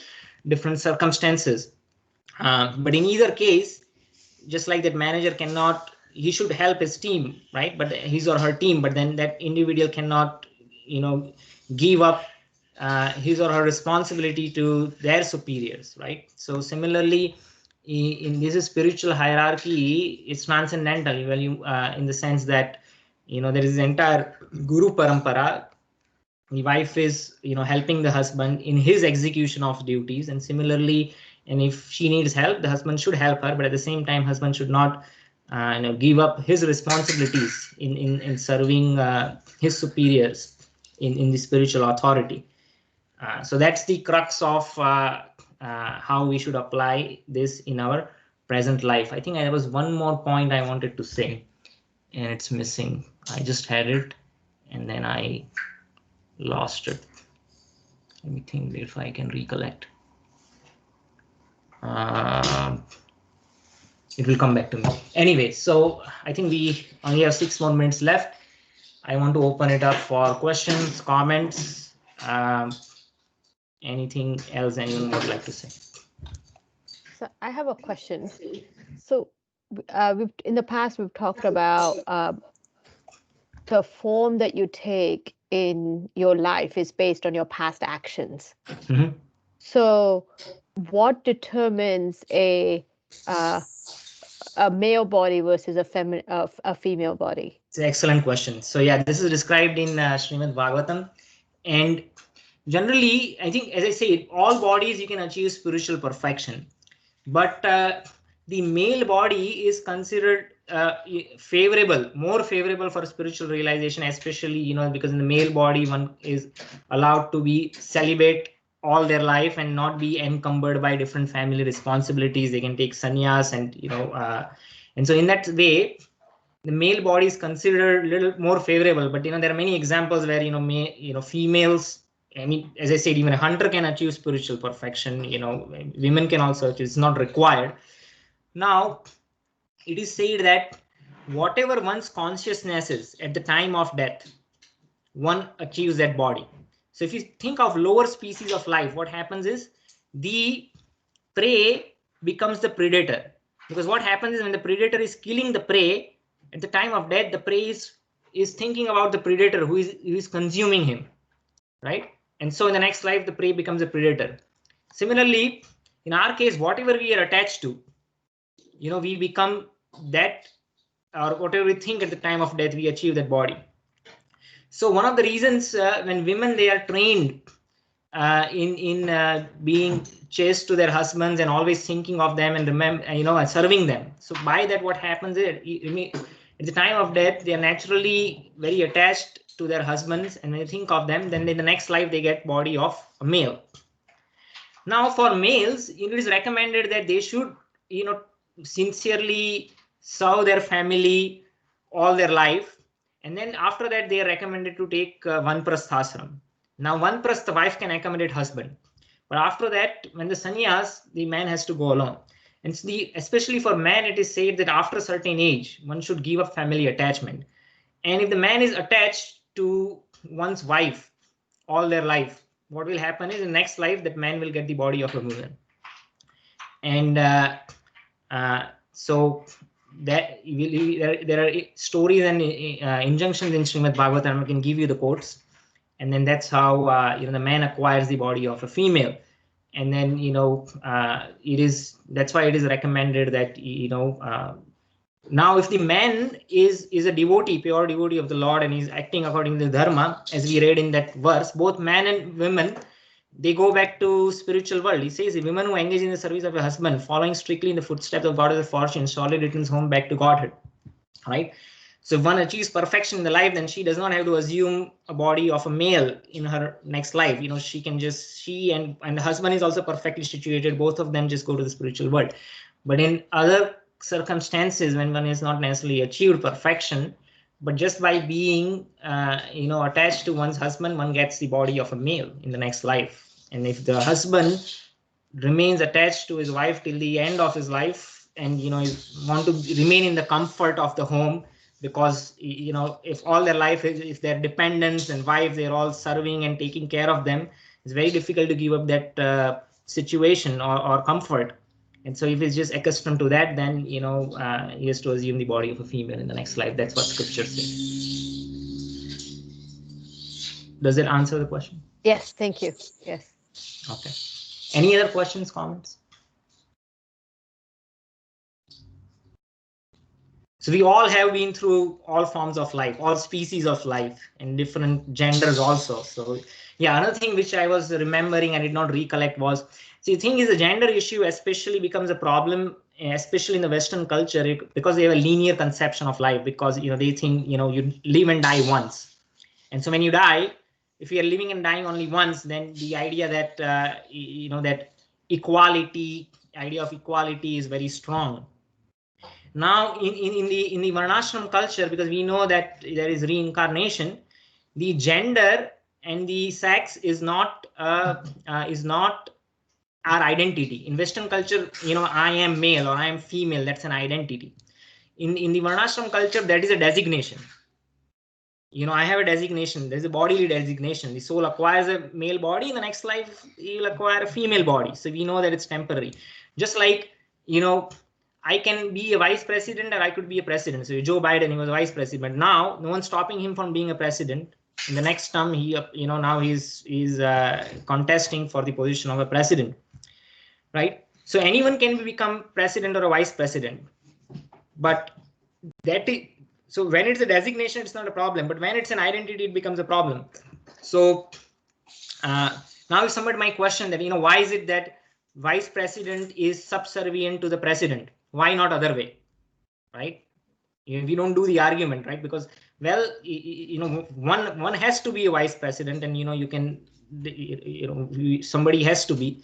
different circumstances. But in either case, just like that manager cannot, he should help his team, right? But his or her team, but then that individual cannot, give up his or her responsibility to their superiors, right? So similarly, in this spiritual hierarchy, it's transcendental, in the sense that there is entire guru parampara. The wife is helping the husband in his execution of duties, and similarly, and if she needs help, the husband should help her, but at the same time, husband should not give up his responsibilities in serving his superiors in the spiritual authority. So that's the crux of how we should apply this in our present life. I think there was one more point I wanted to say, and it's missing. I just had it, and then I lost it. Let me think if I can recollect. It will come back to me. Anyway, so I think we only have 6 more minutes left. I want to open it up for questions, comments, anything else anyone would like to say. So I have a question. So in the past, we've talked about the form that you take in your life is based on your past actions. Mm-hmm. So what determines a male body versus a female body? It's an excellent question. So yeah, this is described in Srimad Bhagavatam, and generally, I think, as I say, all bodies you can achieve spiritual perfection, but the male body is considered more favorable for spiritual realization, especially, because in the male body one is allowed to be celibate all their life and not be encumbered by different family responsibilities. They can take sannyas, and so in that way the male body is considered a little more favorable. But there are many examples where females, I mean, as I said, even a hunter can achieve spiritual perfection. Women can also achieve. It's not required. Now, it is said that whatever one's consciousness is at the time of death, one achieves that body. So if you think of lower species of life, what happens is the prey becomes the predator. Because what happens is when the predator is killing the prey, at the time of death, the prey is thinking about the predator who is consuming him, right? And so in the next life, the prey becomes a predator. Similarly, in our case, whatever we are attached to, we become that, or whatever we think at the time of death, we achieve that body. So one of the reasons when women, they are trained in being chaste to their husbands and always thinking of them and remember, serving them. So by that, what happens is at the time of death, they are naturally very attached to their husbands, and when you think of them, then in the next life they get body of a male. Now for males, it is recommended that they should sincerely serve their family all their life, and then after that they are recommended to take vanprasthashram. Now vanprastha, the wife can accommodate husband, but after that, when the sannyas, the man has to go alone. And especially for man, it is said that after a certain age one should give up family attachment. And if the man is attached to one's wife all their life, what will happen is in next life that man will get the body of a woman. And so that there are stories and injunctions in Srimad Bhagavatam. I can give you the quotes, and then that's how the man acquires the body of a female. And then that's why it is recommended that now if the man is a devotee, pure devotee of the Lord, and he's acting according to the dharma, as we read in that verse, both man and women, they go back to spiritual world. He says, the women who engage in the service of a husband, following strictly in the footsteps of God of the fortune, surely returns home back to Godhead. Right? So if one achieves perfection in the life, then she does not have to assume a body of a male in her next life. She can and the husband is also perfectly situated. Both of them just go to the spiritual world. But in other circumstances, when one is not necessarily achieved perfection, but just by being attached to one's husband, one gets the body of a male in the next life. And if the husband remains attached to his wife till the end of his life, and want to remain in the comfort of the home, because if all their life is, if their dependents and wives, they're all serving and taking care of them, it's very difficult to give up that situation or comfort. And so if he's just accustomed to that, then he has to assume the body of a female in the next life. That's what scripture says. Does it answer the question? Yes, thank you. Yes. Okay. Any other questions, comments? So we all have been through all forms of life, all species of life, and different genders also. So yeah, another thing which I was remembering and did not recollect was, see, the thing is, the gender issue especially becomes a problem, especially in the Western culture, because they have a linear conception of life, because they think you live and die once. And so when you die, if you are living and dying only once, then the idea that that idea of equality is very strong. Now in the Varnasrama culture, because we know that there is reincarnation, the gender and the sex is not our identity. In Western culture, I am male or I am female, that's an identity. In the Varnasrama culture, that is a designation. I have a designation. There's a bodily designation. The soul acquires a male body. In the next life, he will acquire a female body. So we know that it's temporary. Just like, I can be a vice president, or I could be a president. So Joe Biden, he was a vice president. Now, no one's stopping him from being a president. In the next term, now he's contesting for the position of a president, right? So anyone can become president or a vice president, but that is, so when it's a designation, it's not a problem. But when it's an identity, it becomes a problem. So now if somebody might question that, why is it that vice president is subservient to the president? why not other way, right? We don't do the argument, right? Because, well, one has to be a vice president, and you can, somebody has to be,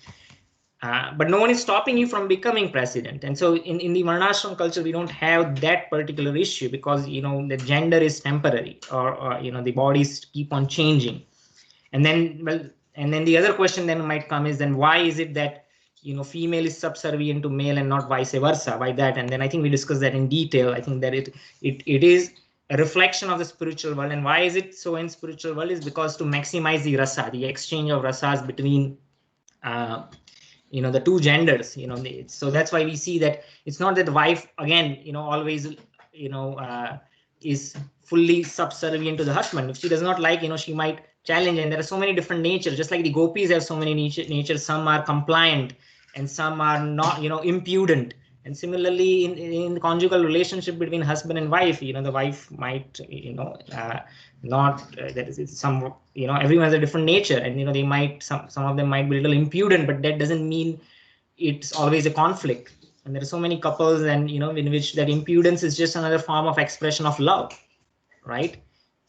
but no one is stopping you from becoming president. And so in the Varnasrama culture, we don't have that particular issue, because the gender is temporary, or the bodies keep on changing. And then, well, and then the other question then might come is, then why is it that female is subservient to male and not vice versa? Why that? And then I think we discussed that in detail. I think that it is a reflection of the spiritual world. And why is it so in spiritual world is because to maximize the rasa, the exchange of rasas between the two genders. So that's why we see that it's not that the wife again always is fully subservient to the husband. If she does not like, she might challenge. And there are so many different natures, just like the gopis have so many natures. Some are compliant and some are not, impudent. And similarly, in the conjugal relationship between husband and wife, the wife might, not that is some, everyone has a different nature, and they might, some of them might be a little impudent, but that doesn't mean it's always a conflict. And there are so many couples, and in which that impudence is just another form of expression of love, right?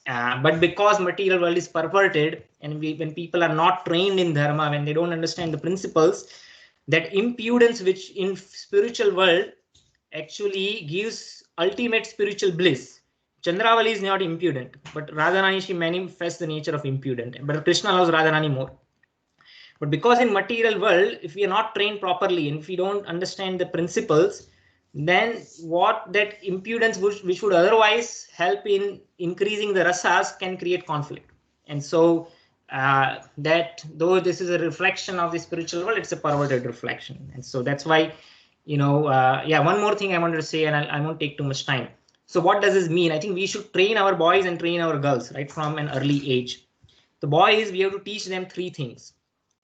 But because material world is perverted, and when people are not trained in dharma, when they don't understand the principles, that impudence, which in spiritual world actually gives ultimate spiritual bliss. Chandravali is not impudent, but Radharani, she manifests the nature of impudent. But Krishna loves Radharani more. But because in material world, if we are not trained properly and if we don't understand the principles, then what that impudence, which would otherwise help in increasing the rasas, can create conflict. And so that though this is a reflection of the spiritual world, it's a perverted reflection. And so that's why, one more thing I wanted to say, and I won't take too much time. So what does this mean? I think we should train our boys and train our girls right from an early age. The boys, we have to teach them three things.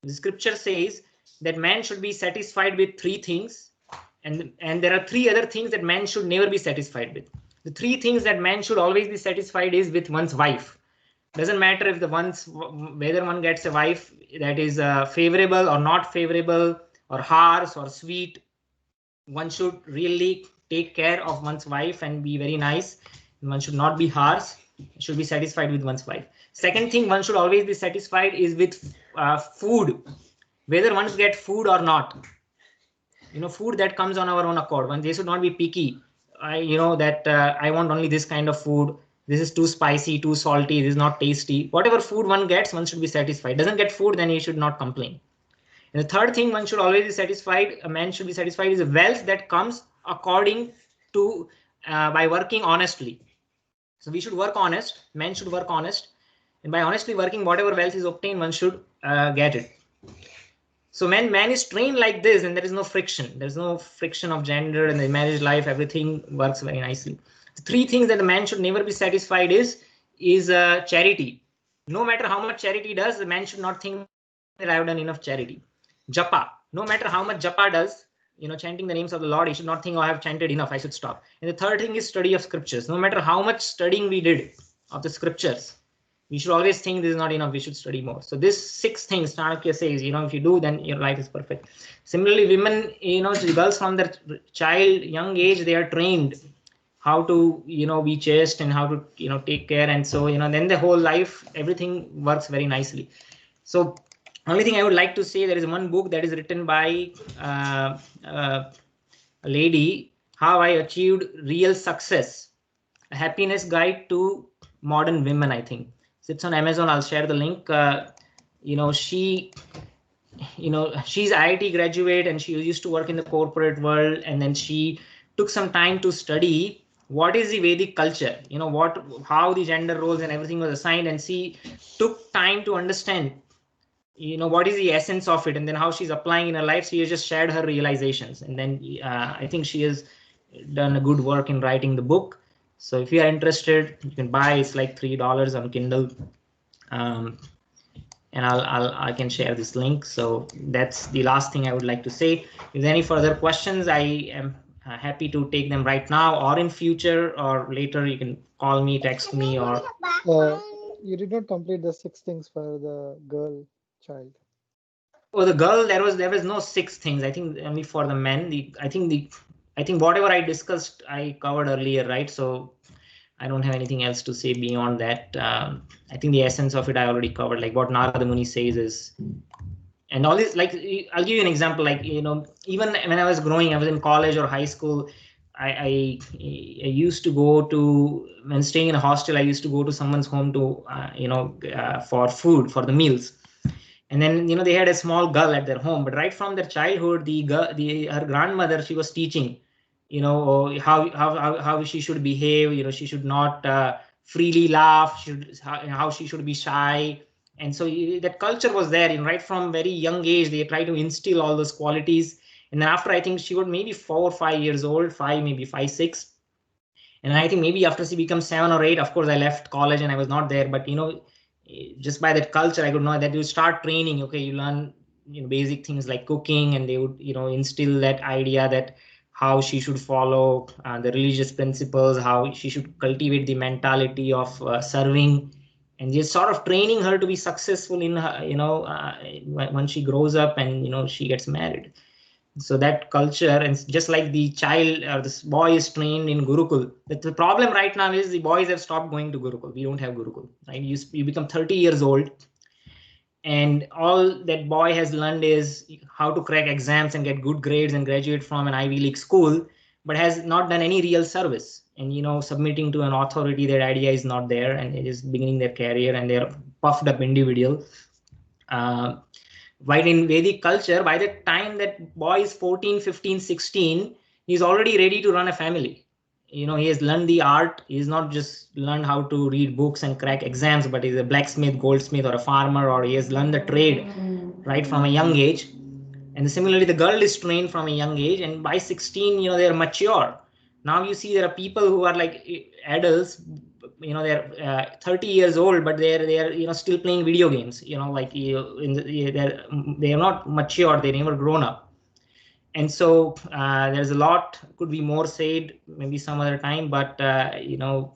The scripture says that man should be satisfied with three things, and there are three other things that man should never be satisfied with. The three things that man should always be satisfied is with one's wife. Doesn't matter if whether one gets a wife that is favorable or not favorable, or harsh or sweet. One should really take care of one's wife and be very nice. One should not be harsh. Should be satisfied with one's wife. Second thing, one should always be satisfied is with food, whether one get food or not. Food that comes on our own accord. One, they should not be picky. I want only this kind of food. This is too spicy, too salty. This is not tasty. Whatever food one gets, one should be satisfied. Doesn't get food, then he should not complain. And the third thing, one should always be satisfied. A man should be satisfied is a wealth that comes according to by working honestly. So we should work honest. Men should work honest, and by honestly working, whatever wealth is obtained, one should get it. So man is trained like this, and there is no friction. There's no friction of gender and the marriage life. Everything works very nicely. The three things that the man should never be satisfied is charity. No matter how much charity does, the man should not think that I have done enough charity. Japa. No matter how much japa does, chanting the names of the Lord, he should not think, oh, I have chanted enough, I should stop. And the third thing is study of scriptures. No matter how much studying we did of the scriptures, we should always think this is not enough, we should study more. So this 6 things Chanakya says, if you do, then your life is perfect. Similarly, women, girls from their young age, they are trained how to, be chaste and how to, take care. And so, then the whole life, everything works very nicely. So only thing I would like to say, there is one book that is written by a lady, How I Achieved Real Success, a happiness guide to modern women, I think. So it's on Amazon. I'll share the link. She's IIT graduate, and she used to work in the corporate world, and then she took some time to study what is the Vedic culture, how the gender roles and everything was assigned, and she took time to understand what is the essence of it, and then how she's applying in her life. She has just shared her realizations, and then I think she has done a good work in writing the book. So if you are interested, you can buy. It's like $3 on Kindle, and I can share this link. So that's the last thing I would like to say. If there are any further questions, I am happy to take them right now or in future or later. You can call me, text me, or. You did not complete the 6 things for the girl child. Oh, the girl, there was no 6 things. I think only for the men. I think I think whatever I discussed, I covered earlier, right? So I don't have anything else to say beyond that. I think the essence of it I already covered. Like what Narada Muni says is, and all this, like I'll give you an example. Like, you know, even when I was growing, I was in college or high school. I used to go to, when staying in a hostel, I used to go to someone's home to for food, for the meals. And then, you know, they had a small girl at their home, but right from their childhood, her grandmother, she was teaching, you know, how she should behave. You know, she should not freely laugh, how she should be shy. And so that culture was there, you know, right from very young age. They try to instill all those qualities. And then after, I think she was maybe 4 or 5 years old, maybe 5, 6. And I think maybe after she becomes 7 or 8, of course, I left college and I was not there. But, you know, just by that culture, I could know that you start training. Okay, you learn, you know, basic things like cooking, and they would, you know, instill that idea that how she should follow the religious principles, how she should cultivate the mentality of serving, and just sort of training her to be successful in her, you know, when she grows up and, you know, she gets married. So that culture, and just like the child or this boy is trained in Gurukul. The problem right now is the boys have stopped going to Gurukul. We don't have Gurukul, right? You become 30 years old, and all that boy has learned is how to crack exams and get good grades and graduate from an Ivy League school, but has not done any real service. And, you know, submitting to an authority, that idea is not there, and it is beginning their career, and they're puffed up individual. While in Vedic culture, by the time that boy is 14, 15, 16, he's already ready to run a family. You know, he has learned the art. He's not just learned how to read books and crack exams, but he's a blacksmith, goldsmith, or a farmer, or he has learned the trade right from a young age. And similarly, the girl is trained from a young age, and by 16, you know, they're mature. Now you see there are people who are like adults, you know, they're 30 years old, but they're you know, still playing video games. You know, like they're not mature. They never grown up. And so there's a lot could be more said maybe some other time, but you know,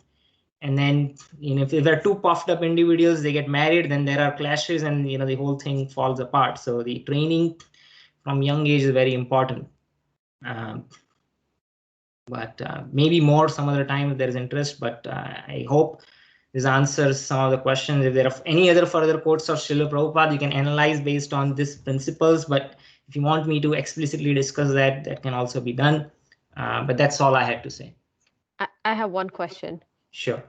and then, you know, if there are two puffed up individuals, they get married, then there are clashes, and, you know, the whole thing falls apart. So the training from young age is very important. But maybe more some other time if there is interest. But I hope this answers some of the questions. If there are any other further quotes of Srila Prabhupada, you can analyze based on these principles. But if you want me to explicitly discuss that, that can also be done. But that's all I had to say. I have one question. Sure.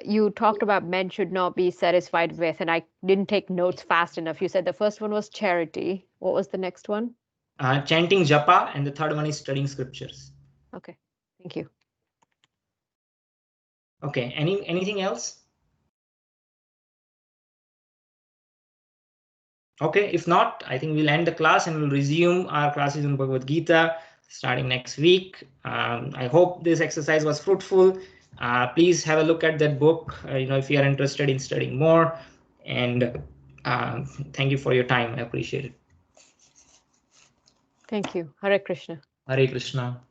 You talked about men should not be satisfied with, and I didn't take notes fast enough. You said the first one was charity. What was the next one? Chanting japa, and the third one is studying scriptures. Okay, thank you. Okay, anything else? Okay, if not, I think we'll end the class and we'll resume our classes in Bhagavad Gita starting next week. I hope this exercise was fruitful. Please have a look at that book, you know, if you are interested in studying more. And thank you for your time. I appreciate it. Thank you. Hare Krishna. Hare Krishna.